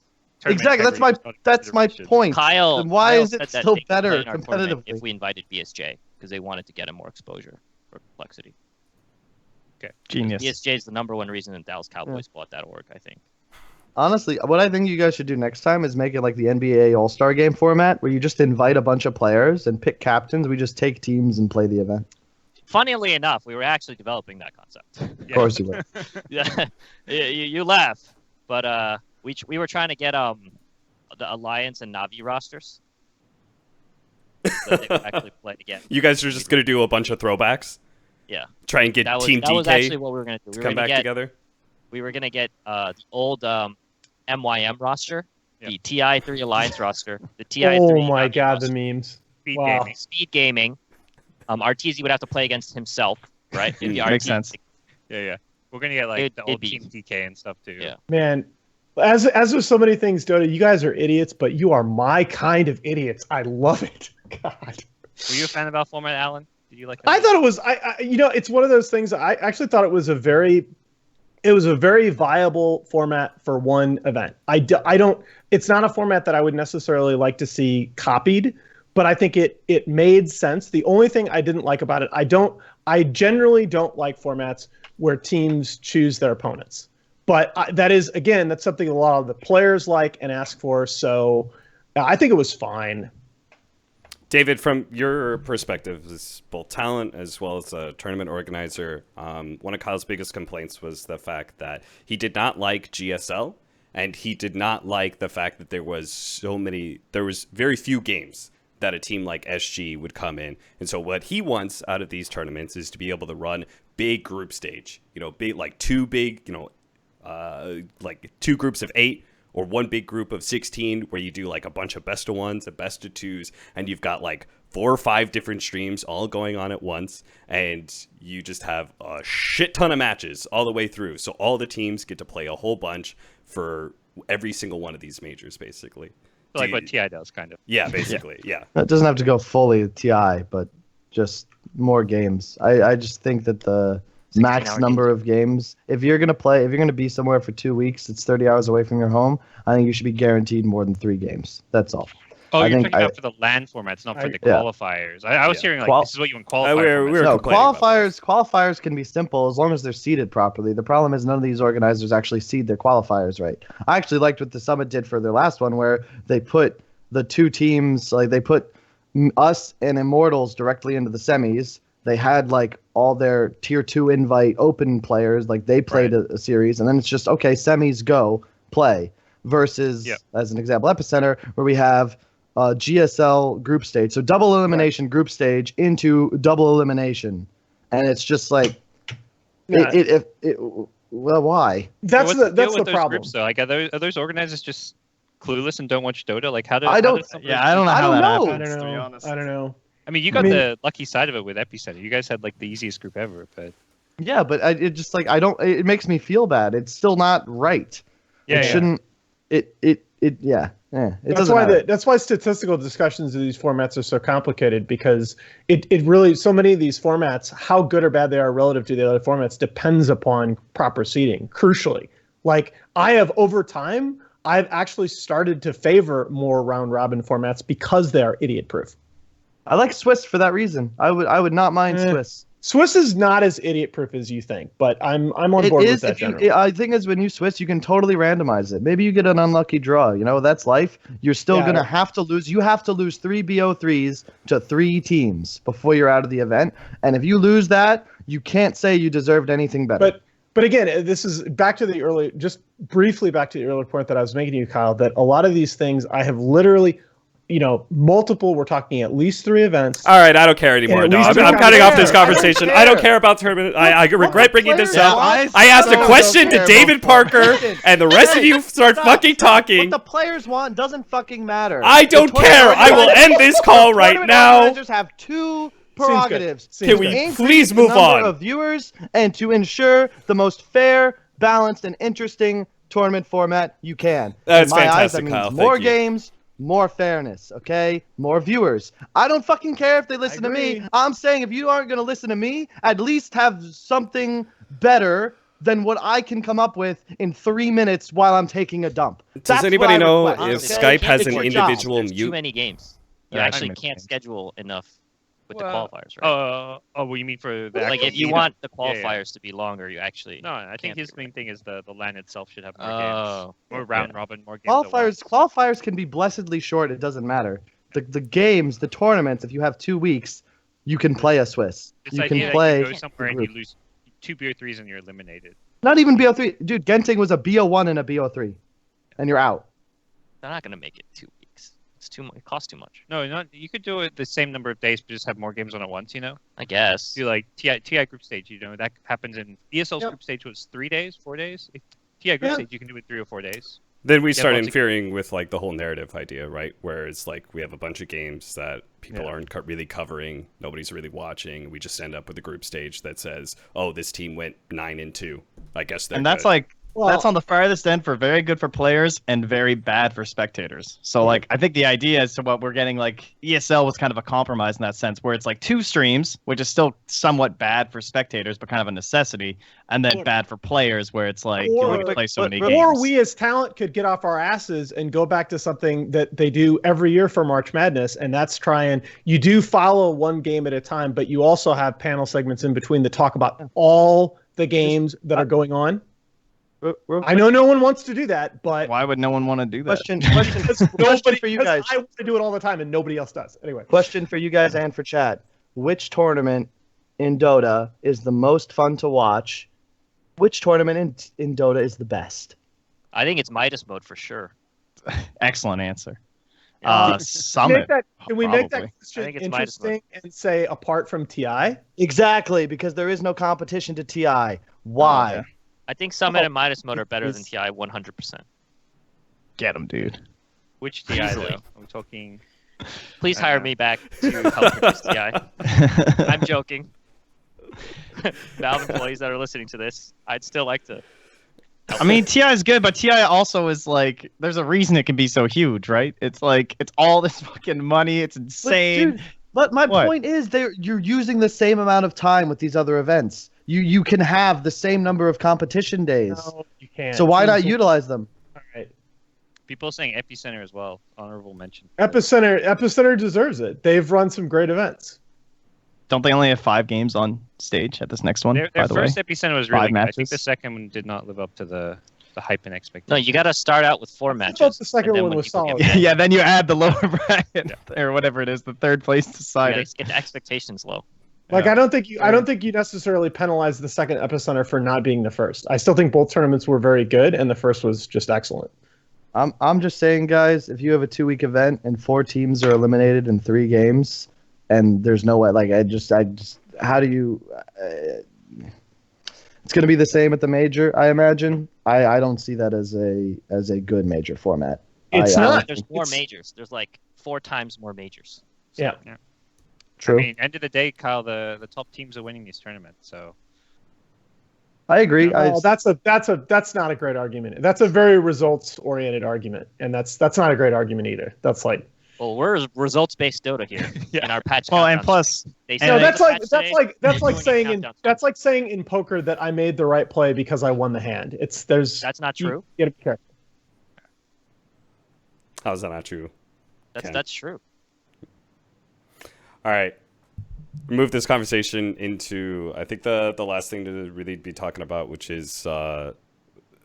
[SPEAKER 6] tournament
[SPEAKER 2] Exactly.
[SPEAKER 6] integrity
[SPEAKER 2] That's my
[SPEAKER 6] consideration.
[SPEAKER 2] point.
[SPEAKER 5] Kyle,
[SPEAKER 2] Then why
[SPEAKER 5] Kyle
[SPEAKER 2] is it
[SPEAKER 5] said that
[SPEAKER 2] still
[SPEAKER 5] they could
[SPEAKER 2] better
[SPEAKER 5] play in our tournament
[SPEAKER 2] competitively?
[SPEAKER 5] if we invited BSJ because they wanted to get him more exposure for complexity.
[SPEAKER 4] Genius.
[SPEAKER 5] BSJ is the number one reason that Dallas Cowboys bought that org, I think.
[SPEAKER 2] Honestly, what I think you guys should do next time is make it like the NBA All-Star Game format, where you just invite a bunch of players and pick captains. We just take teams and play the event.
[SPEAKER 5] Funnily enough, we were actually developing that concept.
[SPEAKER 2] Of course you will.
[SPEAKER 5] Yeah, you laugh, but we were trying to get the Alliance and Navi rosters, so they would actually play again.
[SPEAKER 1] You guys are just gonna do a bunch of throwbacks.
[SPEAKER 5] Yeah,
[SPEAKER 1] Try and get
[SPEAKER 5] that was
[SPEAKER 1] Team
[SPEAKER 5] that was actually
[SPEAKER 1] DK
[SPEAKER 5] what we were gonna do.
[SPEAKER 1] to
[SPEAKER 5] We were
[SPEAKER 1] come
[SPEAKER 5] gonna
[SPEAKER 1] back
[SPEAKER 5] get
[SPEAKER 1] together.
[SPEAKER 5] we were gonna get the old MYM roster,
[SPEAKER 6] Yeah.
[SPEAKER 5] the TI3 Alliance roster, the TI3.
[SPEAKER 3] Oh my
[SPEAKER 5] Navi
[SPEAKER 3] god,
[SPEAKER 5] roster,
[SPEAKER 3] the memes.
[SPEAKER 6] Speed
[SPEAKER 3] Wow.
[SPEAKER 6] gaming.
[SPEAKER 5] Speed Gaming. Arteezy would have to play against himself, right? It'd be
[SPEAKER 4] Makes
[SPEAKER 5] Arteezy.
[SPEAKER 4] sense.
[SPEAKER 6] Yeah. We're gonna get like
[SPEAKER 5] It'd-
[SPEAKER 6] the
[SPEAKER 5] it'd
[SPEAKER 6] old
[SPEAKER 5] be-
[SPEAKER 6] Team DK and stuff too.
[SPEAKER 5] Yeah.
[SPEAKER 3] Man, as with so many things, Dota, you guys are idiots, but you are my kind of idiots. I love it. God.
[SPEAKER 6] Were you a fan of that format, Alan? Did you like that?
[SPEAKER 3] I thought it was it's one of those things. I actually thought it was a very viable format for one event. I don't it's not a format that I would necessarily like to see copied, but I think it made sense. The only thing I didn't like about it, I generally don't like formats where teams choose their opponents. But that's something a lot of the players like and ask for, so I think it was fine.
[SPEAKER 1] David, from your perspective as both talent as well as a tournament organizer, one of Kyle's biggest complaints was the fact that he did not like GSL, and he did not like the fact that there was very few games that a team like SG would come in. And so what he wants out of these tournaments is to be able to run big group stage, big, like two big, like two groups of 8, or one big group of 16 where you do like a bunch of best of ones and best of twos, and you've got like 4 or 5 different streams all going on at once, and you just have a shit ton of matches all the way through. So all the teams get to play a whole bunch for every single one of these majors, basically.
[SPEAKER 6] like what TI does, kind of.
[SPEAKER 1] Yeah, basically, yeah.
[SPEAKER 2] It doesn't have to go fully TI, but just more games. I just think that the
[SPEAKER 5] 16
[SPEAKER 2] max
[SPEAKER 5] hour
[SPEAKER 2] number of games, if you're gonna be somewhere for 2 weeks, it's 30 hours away from your home. I think you should be guaranteed more than 3 games. That's all.
[SPEAKER 6] Oh,
[SPEAKER 2] I
[SPEAKER 6] you're
[SPEAKER 2] think
[SPEAKER 6] talking about for the LAN formats, not for the
[SPEAKER 2] Yeah.
[SPEAKER 6] qualifiers. I was hearing like this is what you want
[SPEAKER 1] we're-
[SPEAKER 6] qualifiers.
[SPEAKER 1] we're-
[SPEAKER 2] No,
[SPEAKER 1] complaining about
[SPEAKER 2] qualifiers can be simple as long as they're seeded properly. The problem is none of these organizers actually seed their qualifiers right. I actually liked what the Summit did for their last one, where they put the 2 teams, like they put us and Immortals directly into the semis. They had like all their tier 2 invite open players, like they played a series, and then it's just okay, semis go play. Versus, as an example, Epicenter, where we have GSL group stage, so double elimination group stage into double elimination, and it's just like, well, why?
[SPEAKER 3] That's the
[SPEAKER 6] those
[SPEAKER 3] problem.
[SPEAKER 6] Groups, though? Like, are those organizers just clueless and don't watch Dota? Like, how do
[SPEAKER 2] I don't
[SPEAKER 6] how does
[SPEAKER 4] I don't know how that
[SPEAKER 2] know.
[SPEAKER 4] happens.
[SPEAKER 3] I
[SPEAKER 4] To be
[SPEAKER 3] don't know.
[SPEAKER 4] honest.
[SPEAKER 3] I don't know.
[SPEAKER 6] I mean, you got the lucky side of it with Epicenter. You guys had like the easiest group ever, but
[SPEAKER 2] Yeah, but it just like it makes me feel bad. It's still not right. It shouldn't. It
[SPEAKER 3] That's
[SPEAKER 2] doesn't
[SPEAKER 3] why
[SPEAKER 2] matter.
[SPEAKER 3] that's why statistical discussions of these formats are so complicated, because it really, so many of these formats, how good or bad they are relative to the other formats depends upon proper seeding. Crucially, like over time, I've actually started to favor more round robin formats because they are idiot proof.
[SPEAKER 2] I like Swiss for that reason. I would not mind Swiss.
[SPEAKER 3] Swiss is not as idiot proof as you think, but I'm on board with that.
[SPEAKER 2] I think is when you Swiss, you can totally randomize it. Maybe you get an unlucky draw. That's life. You're still gonna have to lose. You have to lose 3 BO3s to 3 teams before you're out of the event. And if you lose that, you can't say you deserved anything better.
[SPEAKER 3] But again, this is back to the earlier point that I was making to you, Kyle, that a lot of these things I have literally, multiple. We're talking at least 3 events.
[SPEAKER 1] All right, I don't care anymore.
[SPEAKER 3] At
[SPEAKER 1] No,
[SPEAKER 3] least
[SPEAKER 1] I'm
[SPEAKER 3] I
[SPEAKER 1] cutting
[SPEAKER 3] don't
[SPEAKER 1] off this
[SPEAKER 2] care.
[SPEAKER 1] conversation.
[SPEAKER 2] I
[SPEAKER 1] I
[SPEAKER 2] don't
[SPEAKER 1] don't care about tournament. I regret bringing this up. I asked a
[SPEAKER 2] so
[SPEAKER 1] question
[SPEAKER 2] don't
[SPEAKER 1] to
[SPEAKER 2] care
[SPEAKER 1] David
[SPEAKER 2] about
[SPEAKER 1] Parker,
[SPEAKER 2] Listen,
[SPEAKER 1] and the rest of you start
[SPEAKER 2] stop.
[SPEAKER 1] fucking talking.
[SPEAKER 2] What the players want doesn't fucking matter.
[SPEAKER 1] I don't
[SPEAKER 2] The tournament
[SPEAKER 1] care. I will
[SPEAKER 2] organizers-
[SPEAKER 1] end this call right
[SPEAKER 2] tournament
[SPEAKER 1] now.
[SPEAKER 2] Organizers have 2 prerogatives.
[SPEAKER 3] Seems
[SPEAKER 1] Can
[SPEAKER 3] good.
[SPEAKER 1] we
[SPEAKER 2] Increase
[SPEAKER 1] please
[SPEAKER 2] the
[SPEAKER 1] move
[SPEAKER 2] number
[SPEAKER 1] on?
[SPEAKER 2] of viewers and to ensure the most fair, balanced, and interesting tournament format you can.
[SPEAKER 1] That's
[SPEAKER 2] In my eyes, that
[SPEAKER 1] fantastic,
[SPEAKER 2] means
[SPEAKER 1] Kyle.
[SPEAKER 2] more
[SPEAKER 1] Thank you.
[SPEAKER 2] games, more fairness, okay? More viewers. I don't fucking care if they listen to me.
[SPEAKER 3] agree.
[SPEAKER 2] I'm saying if you aren't going to listen to me, at least have something better than what I can come up with in 3 minutes while I'm taking a dump.
[SPEAKER 1] Does
[SPEAKER 2] That's
[SPEAKER 1] anybody
[SPEAKER 2] what I
[SPEAKER 1] know
[SPEAKER 2] request,
[SPEAKER 1] if
[SPEAKER 2] okay?
[SPEAKER 1] Skype has
[SPEAKER 2] It's
[SPEAKER 1] an
[SPEAKER 2] your job.
[SPEAKER 1] individual
[SPEAKER 5] There's too
[SPEAKER 1] mute?
[SPEAKER 5] many games. You
[SPEAKER 4] Yeah, I
[SPEAKER 5] actually
[SPEAKER 4] can
[SPEAKER 5] can't
[SPEAKER 4] make
[SPEAKER 5] schedule enough with
[SPEAKER 6] Well,
[SPEAKER 5] the qualifiers, right?
[SPEAKER 6] what you mean for the
[SPEAKER 5] Like
[SPEAKER 6] actual
[SPEAKER 5] if you
[SPEAKER 6] meetup?
[SPEAKER 5] want the
[SPEAKER 6] Yeah, yeah.
[SPEAKER 5] qualifiers to be longer, you actually
[SPEAKER 6] No, I think
[SPEAKER 5] can't
[SPEAKER 6] his
[SPEAKER 5] do
[SPEAKER 6] main
[SPEAKER 5] it.
[SPEAKER 6] thing is the LAN itself should have more
[SPEAKER 5] Oh.
[SPEAKER 6] games. More round robin, more games. at once.
[SPEAKER 2] Qualifiers can be blessedly short. It doesn't matter. The games, the tournaments. If you have 2 weeks, you can play a Swiss.
[SPEAKER 6] This
[SPEAKER 2] You
[SPEAKER 6] idea
[SPEAKER 2] can
[SPEAKER 6] that
[SPEAKER 2] play.
[SPEAKER 6] you go somewhere and you
[SPEAKER 2] group.
[SPEAKER 6] lose 2 BO3s and you're eliminated.
[SPEAKER 2] Not even BO3, dude. Genting was a BO1 and a BO3, and you're out.
[SPEAKER 5] They're not gonna make it 2 weeks. It's too much. It costs too much.
[SPEAKER 6] No, not. You could do it the same number of days, but just have more games on at once.
[SPEAKER 5] I guess.
[SPEAKER 6] Do like TI group stage. That happens in ESL's
[SPEAKER 3] Yep.
[SPEAKER 6] group stage was 3 days, 4 days. If TI group
[SPEAKER 3] Yeah.
[SPEAKER 6] stage, you can do it 3 or 4 days.
[SPEAKER 1] Then we
[SPEAKER 6] Yeah,
[SPEAKER 1] start
[SPEAKER 6] once
[SPEAKER 1] interfering with like the whole narrative idea, right? Where it's like we have a bunch of games that people aren't really covering, nobody's really watching. We just end up with a group stage that says, "Oh, this team went 9-2." I guess they're
[SPEAKER 4] And that's
[SPEAKER 1] good.
[SPEAKER 4] like
[SPEAKER 3] Well-
[SPEAKER 4] that's on the farthest end for very good for players and very bad for spectators. So like I think the idea as to what we're getting, like ESL was kind of a compromise in that sense, where it's like 2 streams, which is still somewhat bad for spectators, but kind of a necessity, and then
[SPEAKER 3] Or-
[SPEAKER 4] bad for players, where it's like you
[SPEAKER 3] Or-
[SPEAKER 4] only play so many
[SPEAKER 2] but-
[SPEAKER 4] games.
[SPEAKER 3] Or we as talent could get off our asses and go back to something that they do every year for March Madness, and that's you do follow one game at a time, but you also have panel segments in between that talk about all the games that are going on.
[SPEAKER 2] Real
[SPEAKER 3] I know no one wants to do that, but
[SPEAKER 4] Why would no one want to do that?
[SPEAKER 2] question
[SPEAKER 3] nobody,
[SPEAKER 2] for you
[SPEAKER 3] because
[SPEAKER 2] guys.
[SPEAKER 3] I want to do it all the time and nobody else does. Anyway,
[SPEAKER 2] Question for you guys and for chat. Which tournament in Dota is the most fun to watch? Which tournament in Dota is the best?
[SPEAKER 5] I think it's Midas mode for sure.
[SPEAKER 4] Excellent answer.
[SPEAKER 5] Yeah.
[SPEAKER 4] Summit.
[SPEAKER 3] can we make that
[SPEAKER 4] probably.
[SPEAKER 3] question
[SPEAKER 5] I think it's Midas mode.
[SPEAKER 3] interesting and say apart from TI?
[SPEAKER 2] Exactly, because there is no competition to TI. Why?
[SPEAKER 4] yeah.
[SPEAKER 5] I think Summit and Midas mode are better than
[SPEAKER 2] Is-
[SPEAKER 5] TI 100%.
[SPEAKER 4] Get him, dude.
[SPEAKER 6] Which TI
[SPEAKER 5] Easily.
[SPEAKER 6] though? Are we talking?
[SPEAKER 5] Please hire me back to help produce TI. I'm joking. Valve employees that are listening to this, I'd still like to.
[SPEAKER 4] I mean, TI is good, but TI also is like, there's a reason it can be so huge, right? It's like, it's all this fucking money. It's insane.
[SPEAKER 2] But my
[SPEAKER 4] What?
[SPEAKER 2] point is, you're using the same amount of time with these other events. You can have the same number of competition days.
[SPEAKER 3] No, you can't.
[SPEAKER 2] So why not utilize them?
[SPEAKER 3] All right.
[SPEAKER 6] People are saying Epicenter as well. Honorable mention.
[SPEAKER 3] Epicenter deserves it. They've run some great events.
[SPEAKER 4] Don't they only have 5 games on stage at this next one,
[SPEAKER 6] Their
[SPEAKER 4] by the way?
[SPEAKER 6] first Epicenter was
[SPEAKER 4] 5
[SPEAKER 6] really good. I think
[SPEAKER 4] matches.
[SPEAKER 6] the second one did not live up to the hype and expectation.
[SPEAKER 5] No, you got to start out with 4 matches.
[SPEAKER 3] thought the second
[SPEAKER 5] and then
[SPEAKER 3] one
[SPEAKER 5] when
[SPEAKER 3] was
[SPEAKER 5] people get
[SPEAKER 3] solid.
[SPEAKER 5] better,
[SPEAKER 4] Yeah, then you add the lower bracket, or whatever it is, the third place
[SPEAKER 5] you
[SPEAKER 4] decider.
[SPEAKER 5] gotta get the expectations low.
[SPEAKER 3] Like
[SPEAKER 6] Yeah.
[SPEAKER 3] I don't think you necessarily penalize the second Epicenter for not being the first. I still think both tournaments were very good, and the first was just excellent.
[SPEAKER 2] I'm just saying, guys, if you have a 2-week event and 4 teams are eliminated in 3 games, and there's no way, like I just, how do you? It's going to be the same at the major, I imagine. I don't see that as a good major format.
[SPEAKER 3] It's
[SPEAKER 2] I- I
[SPEAKER 3] not.
[SPEAKER 2] don't
[SPEAKER 5] There's
[SPEAKER 2] think-
[SPEAKER 5] more majors. There's like 4 times more majors.
[SPEAKER 3] Yeah.
[SPEAKER 2] True.
[SPEAKER 6] I mean, end of the day, Kyle, the top teams are winning these tournaments. So
[SPEAKER 2] I agree.
[SPEAKER 3] Oh, that's not a great argument. That's a very results oriented argument, and that's not a great argument either. That's like
[SPEAKER 5] Well, we're results based Dota here in our patch.
[SPEAKER 4] Well, and
[SPEAKER 5] countdowns.
[SPEAKER 4] plus,
[SPEAKER 5] They
[SPEAKER 4] No,
[SPEAKER 3] no,
[SPEAKER 5] say
[SPEAKER 3] that's
[SPEAKER 5] the
[SPEAKER 3] like
[SPEAKER 5] patch
[SPEAKER 3] that's
[SPEAKER 5] today,
[SPEAKER 3] like that's
[SPEAKER 5] we're
[SPEAKER 3] like
[SPEAKER 5] doing a
[SPEAKER 3] saying in
[SPEAKER 5] countdown.
[SPEAKER 3] that's like saying in poker that I made the right play because I won the hand.
[SPEAKER 5] That's not true.
[SPEAKER 3] You gotta be careful.
[SPEAKER 1] How's that not true? Okay.
[SPEAKER 5] That's true.
[SPEAKER 1] All right. Move this conversation into, I think, the last thing to really be talking about, which is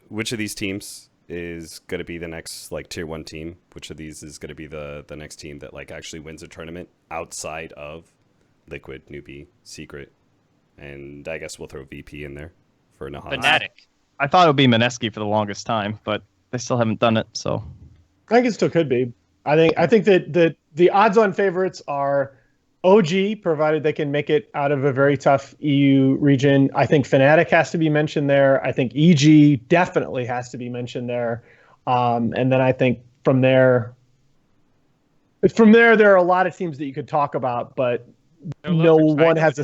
[SPEAKER 1] which of these teams is going to be the next like tier 1 team? Which of these is going to be the next team that like actually wins a tournament outside of Liquid, Newbie, Secret, and I guess we'll throw VP in there for Nahaz.
[SPEAKER 5] Fnatic.
[SPEAKER 4] I thought it would be Mineski for the longest time, but they still haven't done it, so.
[SPEAKER 3] I think it still could be. I think that the odds-on favorites are OG, provided they can make it out of a very tough EU region. I think Fnatic has to be mentioned there. I think EG definitely has to be mentioned there. And then I think from there, there are a lot of teams that you could talk about, but no one has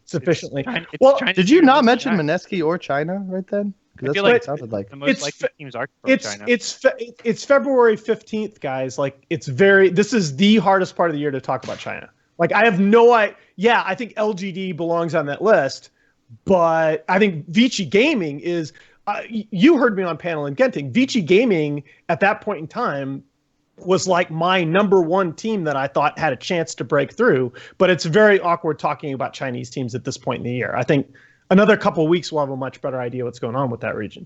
[SPEAKER 3] sufficiently. Well,
[SPEAKER 2] did you not mention Mineski or China right then? Because that's what it sounded like.
[SPEAKER 6] The most likely teams are from China.
[SPEAKER 3] It's February 15th, guys. Like this is the hardest part of the year to talk about China. Like I have no idea. Yeah, I think LGD belongs on that list, but I think Vici Gaming is. You heard me on panel in Genting. Vici Gaming at that point in time was like my number one team that I thought had a chance to break through. But it's very awkward talking about Chinese teams at this point in the year. I think another couple of weeks we'll have a much better idea what's going on with that region.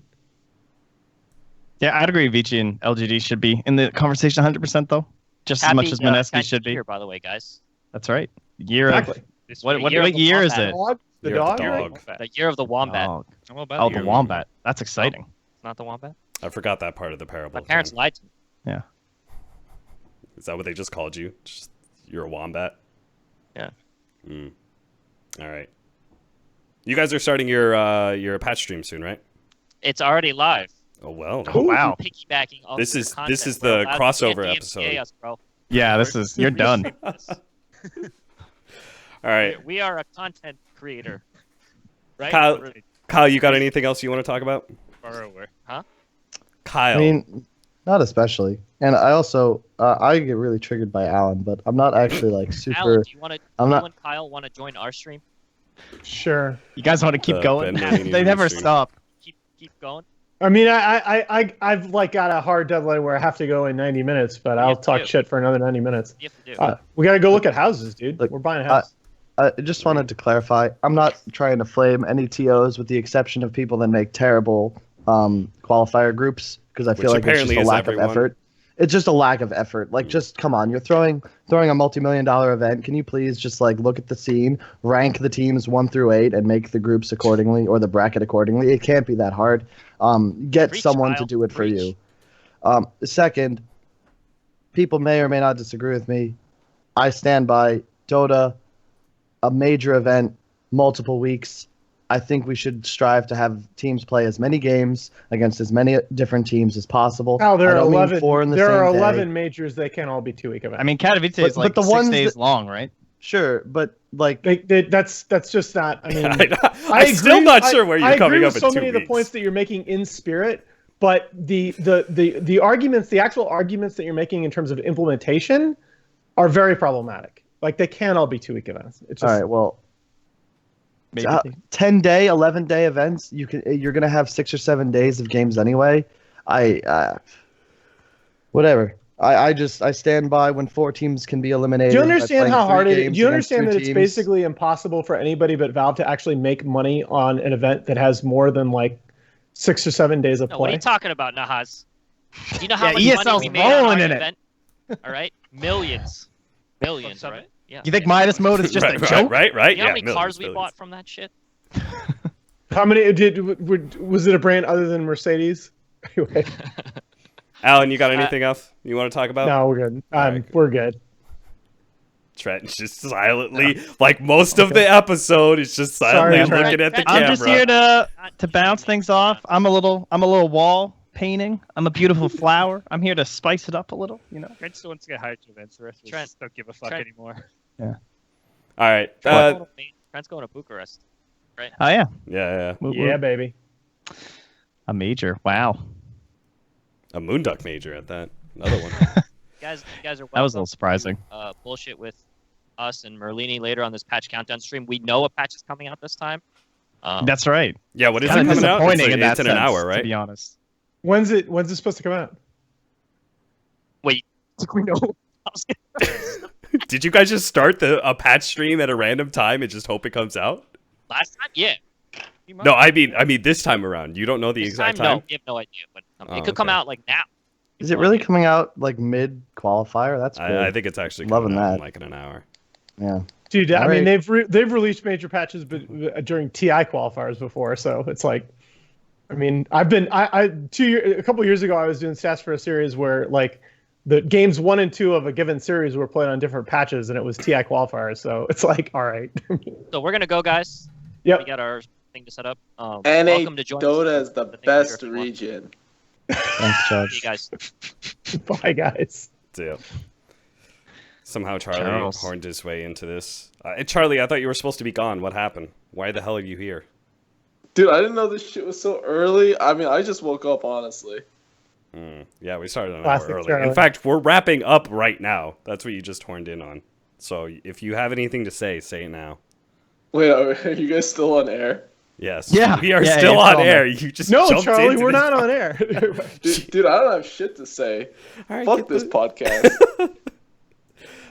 [SPEAKER 4] Yeah, I'd agree. Vici and LGD should be in the conversation 100%, though, just as much as Mineski should be.
[SPEAKER 5] Year, by the way, guys.
[SPEAKER 4] That's right. Year
[SPEAKER 3] exactly.
[SPEAKER 4] What year is it?
[SPEAKER 3] The dog.
[SPEAKER 5] The year of the wombat.
[SPEAKER 4] Oh, the wombat. That's exciting.
[SPEAKER 5] It's not the wombat.
[SPEAKER 1] I forgot that part of the parable.
[SPEAKER 5] My parents lied to me.
[SPEAKER 4] Yeah.
[SPEAKER 1] Is that what they just called you? You're a wombat?
[SPEAKER 5] Yeah.
[SPEAKER 1] All right. You guys are starting your patch stream soon, right?
[SPEAKER 5] It's already live.
[SPEAKER 1] Oh well.
[SPEAKER 4] Oh wow.
[SPEAKER 5] Piggybacking off
[SPEAKER 1] This is
[SPEAKER 5] content.
[SPEAKER 1] the crossover episode.
[SPEAKER 5] Us, bro.
[SPEAKER 4] Yeah, you're done.
[SPEAKER 1] All right.
[SPEAKER 5] We are a content creator. Right?
[SPEAKER 1] Kyle, you got anything else you want to talk about?
[SPEAKER 6] Far over.
[SPEAKER 5] Huh?
[SPEAKER 1] Kyle.
[SPEAKER 2] I mean, not especially. And I also I get really triggered by Alan, but I'm not actually like super.
[SPEAKER 5] Alan, do you want to?
[SPEAKER 2] I'm not.
[SPEAKER 5] You and Kyle want to join our stream?
[SPEAKER 3] Sure.
[SPEAKER 4] You guys want to keep going?
[SPEAKER 1] Ben
[SPEAKER 4] They never
[SPEAKER 1] stream.
[SPEAKER 4] stop.
[SPEAKER 5] Keep going.
[SPEAKER 3] I mean, I've like got a hard deadline where I have to go in 90 minutes, but I'll talk shit for another 90 minutes.
[SPEAKER 5] You have to do.
[SPEAKER 3] We got to go look at houses, dude.
[SPEAKER 2] Look,
[SPEAKER 3] We're buying a house.
[SPEAKER 2] I just wanted to clarify. I'm not trying to flame any TOs with the exception of people that make terrible qualifier groups because I feel
[SPEAKER 1] Which
[SPEAKER 2] like it's just
[SPEAKER 1] apparently
[SPEAKER 2] a
[SPEAKER 1] is
[SPEAKER 2] lack
[SPEAKER 1] everyone.
[SPEAKER 2] of effort. It's just a lack of effort. Like, just come on. You're throwing a multi-million-dollar event. Can you please just like look at the scene, rank the teams 1 through 8, and make the groups accordingly or the bracket accordingly? It can't be that hard. Get
[SPEAKER 5] Preach,
[SPEAKER 2] someone
[SPEAKER 5] Kyle.
[SPEAKER 2] to do it for
[SPEAKER 5] Preach.
[SPEAKER 2] you. Second, people may or may not disagree with me. I stand by Dota, a major event, multiple weeks. I think we should strive to have teams play as many games against as many different teams as possible.
[SPEAKER 3] Oh, there
[SPEAKER 2] I
[SPEAKER 3] are
[SPEAKER 2] don't mean
[SPEAKER 3] 11.
[SPEAKER 2] four in the
[SPEAKER 3] There
[SPEAKER 2] same
[SPEAKER 3] are
[SPEAKER 2] day.
[SPEAKER 3] 11 majors. They can't all be 2-week events.
[SPEAKER 4] I mean, Katowice
[SPEAKER 2] But-
[SPEAKER 4] is like
[SPEAKER 2] but the
[SPEAKER 4] 6
[SPEAKER 2] ones
[SPEAKER 4] days
[SPEAKER 2] that-
[SPEAKER 4] long, right?
[SPEAKER 2] Sure, but like
[SPEAKER 3] that's just not. I mean,
[SPEAKER 1] I'm still not sure where you're coming up
[SPEAKER 3] with
[SPEAKER 1] in
[SPEAKER 3] so
[SPEAKER 1] 2
[SPEAKER 3] many of the
[SPEAKER 1] weeks.
[SPEAKER 3] points that you're making in spirit, but the arguments, the actual arguments that you're making in terms of implementation, are very problematic. Like they can't all be 2-week events. It's just,
[SPEAKER 2] all right, well,
[SPEAKER 4] Maybe.
[SPEAKER 2] 10-day, 11-day events. You're gonna have 6 or 7 days of games anyway. Whatever. I stand by when 4 teams can be eliminated.
[SPEAKER 3] do you
[SPEAKER 2] by
[SPEAKER 3] understand
[SPEAKER 2] playing
[SPEAKER 3] how
[SPEAKER 2] 3
[SPEAKER 3] hard it is?
[SPEAKER 2] games
[SPEAKER 3] Do you
[SPEAKER 2] against
[SPEAKER 3] understand
[SPEAKER 2] 2
[SPEAKER 3] that it's
[SPEAKER 2] teams.
[SPEAKER 3] basically impossible for anybody but Valve to actually make money on an event that has more than like 6 or 7 days of
[SPEAKER 5] No, what are
[SPEAKER 3] play?
[SPEAKER 5] you talking about, Nahaz? Do you know how
[SPEAKER 4] Yeah,
[SPEAKER 5] much
[SPEAKER 4] ESL's
[SPEAKER 5] money we made on our
[SPEAKER 4] rolling in it.
[SPEAKER 5] event? All right, millions, right? Yeah.
[SPEAKER 4] You think Midas mode is just
[SPEAKER 1] right,
[SPEAKER 4] a joke?
[SPEAKER 1] right?
[SPEAKER 5] You know how
[SPEAKER 1] Yeah,
[SPEAKER 5] many cars we
[SPEAKER 1] millions.
[SPEAKER 5] bought from that shit?
[SPEAKER 3] How many was it a brand other than Mercedes? Anyway,
[SPEAKER 1] Alan, you got anything else you want to talk about?
[SPEAKER 3] no, we're good.
[SPEAKER 1] right.
[SPEAKER 3] We're good.
[SPEAKER 1] Trent just silently, like most of the episode, is just silently
[SPEAKER 3] Sorry,
[SPEAKER 1] looking at the
[SPEAKER 5] Trent.
[SPEAKER 1] camera.
[SPEAKER 4] I'm just here to bounce things off. I'm a little wall painting. I'm a beautiful flower. I'm here to spice it up a little, you know.
[SPEAKER 6] Trent still wants to get hired to events. The rest of us
[SPEAKER 5] Trent.
[SPEAKER 6] just don't give a fuck
[SPEAKER 5] Trent.
[SPEAKER 6] anymore.
[SPEAKER 1] All right.
[SPEAKER 5] Trent's going to Bucharest.
[SPEAKER 4] Oh yeah.
[SPEAKER 1] Yeah.
[SPEAKER 4] Whoop,
[SPEAKER 3] Yeah,
[SPEAKER 4] whoop.
[SPEAKER 3] baby.
[SPEAKER 4] A major. Wow.
[SPEAKER 1] A Moonduck major at that. Another one.
[SPEAKER 5] You guys are welcome.
[SPEAKER 4] That was a little surprising.
[SPEAKER 5] Bullshit with us and Merlini later on this patch countdown stream. We know a patch is coming out this time.
[SPEAKER 4] That's right.
[SPEAKER 1] Yeah, what is it
[SPEAKER 4] Kind of
[SPEAKER 1] coming out?
[SPEAKER 4] disappointing in that
[SPEAKER 1] It's in
[SPEAKER 4] sense,
[SPEAKER 1] an hour,
[SPEAKER 4] to
[SPEAKER 1] right?
[SPEAKER 4] be honest.
[SPEAKER 3] When's it supposed to come out?
[SPEAKER 5] Wait, we know.
[SPEAKER 1] Did you guys just start a patch stream at a random time and just hope it comes out?
[SPEAKER 5] Last time, yeah.
[SPEAKER 1] No, I mean this time around. You don't know the
[SPEAKER 5] This
[SPEAKER 1] exact
[SPEAKER 5] time,
[SPEAKER 1] time?
[SPEAKER 5] no. We have no idea. But
[SPEAKER 1] Oh,
[SPEAKER 5] it could come
[SPEAKER 1] okay.
[SPEAKER 5] out like now.
[SPEAKER 2] Is it really coming out like mid qualifier? That's good.
[SPEAKER 1] I think it's actually
[SPEAKER 2] Loving
[SPEAKER 1] coming out
[SPEAKER 2] that.
[SPEAKER 1] in like in an hour.
[SPEAKER 2] Yeah.
[SPEAKER 3] Dude, I
[SPEAKER 2] All
[SPEAKER 3] mean
[SPEAKER 2] right.
[SPEAKER 3] they've released major patches during TI qualifiers before, so it's like, I mean, I've been a couple years ago I was doing stats for a series where like the games 1 and 2 of a given series were played on different patches, and it was TI qualifiers. So it's like, all right.
[SPEAKER 5] So we're gonna go, guys.
[SPEAKER 3] Yep.
[SPEAKER 5] We got our thing to set up.
[SPEAKER 7] NA
[SPEAKER 5] Welcome to join
[SPEAKER 7] Dota
[SPEAKER 5] us.
[SPEAKER 7] is the
[SPEAKER 5] I think
[SPEAKER 7] best
[SPEAKER 5] Peter, if you want.
[SPEAKER 7] region.
[SPEAKER 2] Thanks,
[SPEAKER 5] See
[SPEAKER 2] Charles.
[SPEAKER 5] you guys.
[SPEAKER 3] Bye, guys.
[SPEAKER 1] Yeah. Somehow Charlie
[SPEAKER 4] Charles.
[SPEAKER 1] horned his way into this. Charlie, I thought you were supposed to be gone. What happened? Why the hell are you here?
[SPEAKER 7] Dude, I didn't know this shit was so early. I mean, I just woke up, honestly.
[SPEAKER 1] Yeah, we started an
[SPEAKER 3] Classic
[SPEAKER 1] hour early.
[SPEAKER 3] Charlie.
[SPEAKER 1] In fact, we're wrapping up right now. That's what you just horned in on. So if you have anything to say it now.
[SPEAKER 7] Wait, are you guys still on air?
[SPEAKER 1] Yes.
[SPEAKER 4] Yeah.
[SPEAKER 1] We are
[SPEAKER 4] Yeah,
[SPEAKER 1] still
[SPEAKER 4] it's
[SPEAKER 1] on
[SPEAKER 4] on
[SPEAKER 1] air.
[SPEAKER 4] there.
[SPEAKER 1] You just
[SPEAKER 3] No,
[SPEAKER 1] jumped
[SPEAKER 3] Charlie,
[SPEAKER 1] into
[SPEAKER 3] we're
[SPEAKER 1] this
[SPEAKER 3] not on air.
[SPEAKER 7] Dude, I don't have shit to say.
[SPEAKER 1] All right,
[SPEAKER 7] Fuck
[SPEAKER 1] get
[SPEAKER 7] this
[SPEAKER 1] the-
[SPEAKER 7] podcast.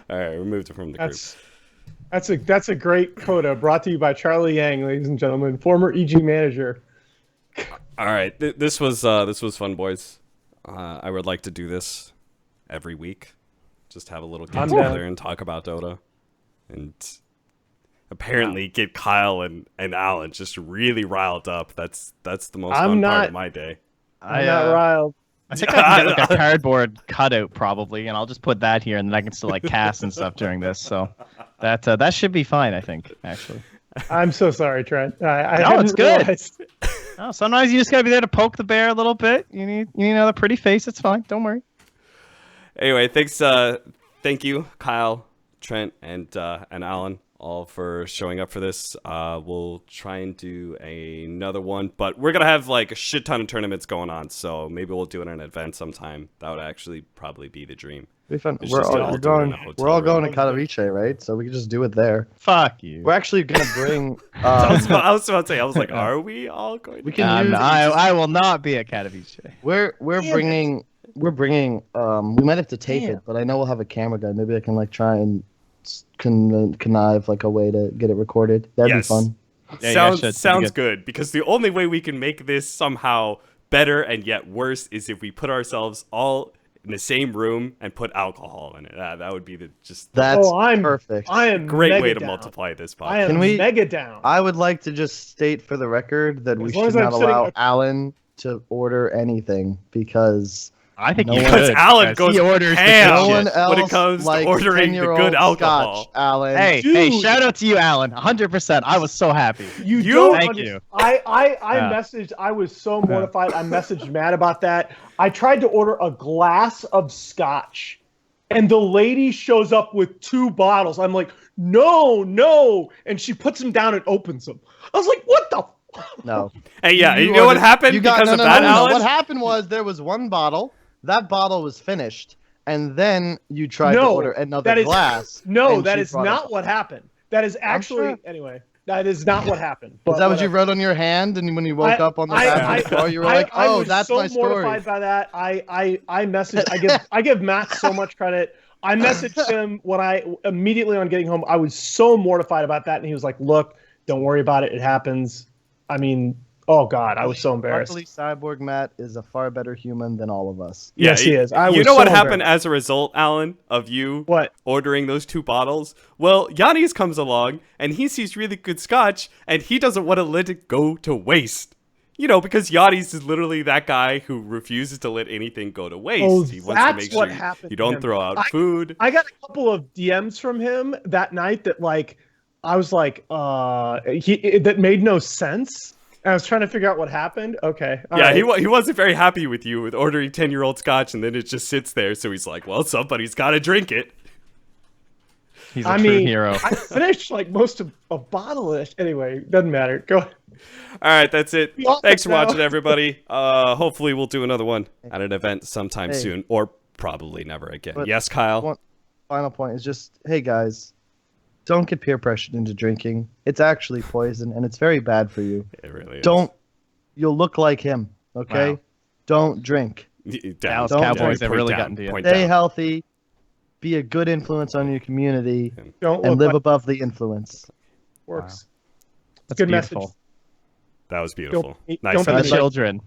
[SPEAKER 1] All right, removed it from the group.
[SPEAKER 3] That's a great coda brought to you by Charlie Yang, ladies and gentlemen, former EG manager.
[SPEAKER 1] All right, this was fun, boys. I would like to do this every week. Just have a little get
[SPEAKER 3] I'm
[SPEAKER 1] together
[SPEAKER 3] down.
[SPEAKER 1] and talk about Dota, and apparently get Kyle and Alan just really riled up. That's the most
[SPEAKER 3] I'm
[SPEAKER 1] fun part
[SPEAKER 3] not-
[SPEAKER 1] of my day.
[SPEAKER 3] I'm not riled.
[SPEAKER 4] I think I can get like a cardboard cutout probably, and I'll just put that here, and then I can still like cast and stuff during this. So that should be fine, I think. Actually,
[SPEAKER 3] I'm so sorry, Trent. I
[SPEAKER 4] No,
[SPEAKER 3] hadn't
[SPEAKER 4] it's good.
[SPEAKER 3] realized.
[SPEAKER 4] no, sometimes you just gotta be there to poke the bear a little bit. You need another pretty face. It's fine. Don't worry.
[SPEAKER 1] Anyway, thanks. Thank you, Kyle, Trent, and Alan, all for showing up for this. We'll try and do another one, but we're gonna have like a shit ton of tournaments going on, so maybe we'll do it in an event sometime. That would actually probably be the dream.
[SPEAKER 2] Be fun.
[SPEAKER 1] It's
[SPEAKER 2] We're
[SPEAKER 1] just
[SPEAKER 2] all,
[SPEAKER 1] all
[SPEAKER 2] we're
[SPEAKER 1] doing
[SPEAKER 2] going.
[SPEAKER 1] a hotel
[SPEAKER 2] We're all going
[SPEAKER 1] room.
[SPEAKER 2] to Katowice, right? So we can just do it there.
[SPEAKER 4] Fuck you.
[SPEAKER 2] We're actually gonna bring.
[SPEAKER 1] I was about to say, I was like, are we all going?
[SPEAKER 2] We
[SPEAKER 1] to
[SPEAKER 2] can use.
[SPEAKER 4] I will not be at Katowice.
[SPEAKER 2] We're bringing. We're bringing. We might have to tape
[SPEAKER 3] Damn.
[SPEAKER 2] it, but I know we'll have a camera guy. Maybe I can like try and connive like a way to get it recorded. That'd
[SPEAKER 1] Yes.
[SPEAKER 2] be fun.
[SPEAKER 4] Yeah,
[SPEAKER 1] sounds
[SPEAKER 4] should. Pretty
[SPEAKER 1] sounds
[SPEAKER 4] good.
[SPEAKER 1] good because the only way we can make this somehow better and yet worse is if we put ourselves all in the same room and put alcohol in it. That would be
[SPEAKER 2] That's
[SPEAKER 3] I'm
[SPEAKER 2] perfect.
[SPEAKER 3] I am
[SPEAKER 1] great
[SPEAKER 3] mega
[SPEAKER 1] way to
[SPEAKER 3] down.
[SPEAKER 1] multiply this
[SPEAKER 3] I
[SPEAKER 1] podcast.
[SPEAKER 3] am
[SPEAKER 2] Can we-
[SPEAKER 3] mega down.
[SPEAKER 2] I would like to just state for the record that we
[SPEAKER 3] As long
[SPEAKER 2] should
[SPEAKER 3] as I'm
[SPEAKER 2] not
[SPEAKER 3] sitting
[SPEAKER 2] allow
[SPEAKER 3] ac-
[SPEAKER 2] Alan to order anything because
[SPEAKER 4] I think
[SPEAKER 2] No
[SPEAKER 4] you
[SPEAKER 2] one-
[SPEAKER 1] Because
[SPEAKER 4] should.
[SPEAKER 1] Alan
[SPEAKER 4] because
[SPEAKER 1] goes
[SPEAKER 4] he orders the
[SPEAKER 1] ham
[SPEAKER 4] good
[SPEAKER 2] no
[SPEAKER 4] shit.
[SPEAKER 2] one else
[SPEAKER 1] when it comes to
[SPEAKER 2] likes
[SPEAKER 1] ordering the
[SPEAKER 2] 10-year-old
[SPEAKER 1] good alcohol.
[SPEAKER 2] Scotch, Alan.
[SPEAKER 4] Hey,
[SPEAKER 3] Dude.
[SPEAKER 4] shout out to you, Alan. 100%. I was so happy.
[SPEAKER 3] You
[SPEAKER 1] You-
[SPEAKER 3] don't
[SPEAKER 4] Thank
[SPEAKER 3] under-
[SPEAKER 4] you.
[SPEAKER 3] I
[SPEAKER 4] Yeah.
[SPEAKER 3] messaged. I was so mortified. I messaged Matt about that. I tried to order a glass of scotch, and the lady shows up with 2 bottles. I'm like, no, and she puts them down and opens them. I was like, what the?
[SPEAKER 2] No.
[SPEAKER 1] Hey, yeah, you know what
[SPEAKER 2] ordered-
[SPEAKER 1] happened
[SPEAKER 2] you got-
[SPEAKER 1] because
[SPEAKER 2] no,
[SPEAKER 1] of
[SPEAKER 2] no,
[SPEAKER 1] that,
[SPEAKER 2] no, no.
[SPEAKER 1] Alan?
[SPEAKER 2] What happened was there was one bottle. That bottle was finished, and then you tried to
[SPEAKER 3] No,
[SPEAKER 2] order another
[SPEAKER 3] that is-
[SPEAKER 2] glass.
[SPEAKER 3] No,
[SPEAKER 2] and
[SPEAKER 3] that
[SPEAKER 2] she
[SPEAKER 3] is
[SPEAKER 2] brought
[SPEAKER 3] not
[SPEAKER 2] it.
[SPEAKER 3] what happened. That is actually
[SPEAKER 2] sure.
[SPEAKER 3] anyway. That is not what happened.
[SPEAKER 2] Is
[SPEAKER 3] But
[SPEAKER 2] that what you
[SPEAKER 3] whatever.
[SPEAKER 2] wrote on your hand? And when you woke up on the bathroom floor, you were like,
[SPEAKER 3] I
[SPEAKER 2] "Oh,
[SPEAKER 3] was
[SPEAKER 2] that's
[SPEAKER 3] so
[SPEAKER 2] my story."
[SPEAKER 3] mortified by that. I messaged. I give Matt so much credit. I messaged him when I immediately on getting home. I was so mortified about that, and he was like, "Look, don't worry about it. It happens." I mean, oh God, I was so embarrassed.
[SPEAKER 2] Luckily, Cyborg Matt is a far better human than all of us.
[SPEAKER 3] Yes, he is. I
[SPEAKER 1] You
[SPEAKER 3] was
[SPEAKER 1] know what
[SPEAKER 3] so
[SPEAKER 1] happened
[SPEAKER 3] embarrassed.
[SPEAKER 1] as a result, Alan, of you
[SPEAKER 3] What?
[SPEAKER 1] ordering those 2 bottles? Well, Yannis comes along, and he sees really good scotch, and he doesn't want to let it go to waste. You know, because Yannis is literally that guy who refuses to let anything go to waste.
[SPEAKER 3] Oh,
[SPEAKER 1] He wants to
[SPEAKER 3] that's
[SPEAKER 1] make
[SPEAKER 3] what
[SPEAKER 1] sure
[SPEAKER 3] happened
[SPEAKER 1] you
[SPEAKER 3] to
[SPEAKER 1] don't
[SPEAKER 3] him.
[SPEAKER 1] throw out food.
[SPEAKER 3] I got a couple of DMs from him that night that like I was like, that made no sense. I was trying to figure out what happened. Okay. all
[SPEAKER 1] Yeah,
[SPEAKER 3] right.
[SPEAKER 1] he wasn't very happy with you with ordering 10-year-old scotch, and then it just sits there. So he's like, well, somebody's got to drink it.
[SPEAKER 4] He's a
[SPEAKER 3] I
[SPEAKER 4] true
[SPEAKER 3] mean,
[SPEAKER 4] hero.
[SPEAKER 3] I finished like most of a bottle of anyway. Doesn't matter. Go ahead.
[SPEAKER 1] All right, that's it.
[SPEAKER 3] We all
[SPEAKER 1] Thanks for
[SPEAKER 3] know.
[SPEAKER 1] watching, everybody. Hopefully we'll do another one at an event sometime
[SPEAKER 2] Hey.
[SPEAKER 1] soon, or probably never again.
[SPEAKER 2] But
[SPEAKER 1] Yes, Kyle?
[SPEAKER 2] One final point is just, hey guys, don't get peer pressured into drinking. It's actually poison, and it's very bad for you.
[SPEAKER 1] It really is.
[SPEAKER 2] Don't. You'll look like him. Okay.
[SPEAKER 4] Wow.
[SPEAKER 2] Don't drink.
[SPEAKER 4] Dallas
[SPEAKER 2] Don't
[SPEAKER 4] Cowboys
[SPEAKER 2] drink.
[SPEAKER 4] have
[SPEAKER 1] Point
[SPEAKER 4] really
[SPEAKER 1] down,
[SPEAKER 4] gotten to you.
[SPEAKER 1] point
[SPEAKER 2] Stay
[SPEAKER 1] down.
[SPEAKER 2] healthy. Be a good influence on your community,
[SPEAKER 3] Don't
[SPEAKER 2] and
[SPEAKER 3] look
[SPEAKER 2] live
[SPEAKER 3] like
[SPEAKER 2] above the influence.
[SPEAKER 3] works.
[SPEAKER 4] That's
[SPEAKER 3] Good
[SPEAKER 4] beautiful.
[SPEAKER 3] message.
[SPEAKER 1] That was beautiful.
[SPEAKER 3] Don't
[SPEAKER 1] Nice.
[SPEAKER 3] be
[SPEAKER 4] For
[SPEAKER 3] I'd
[SPEAKER 4] the
[SPEAKER 3] like-
[SPEAKER 4] children.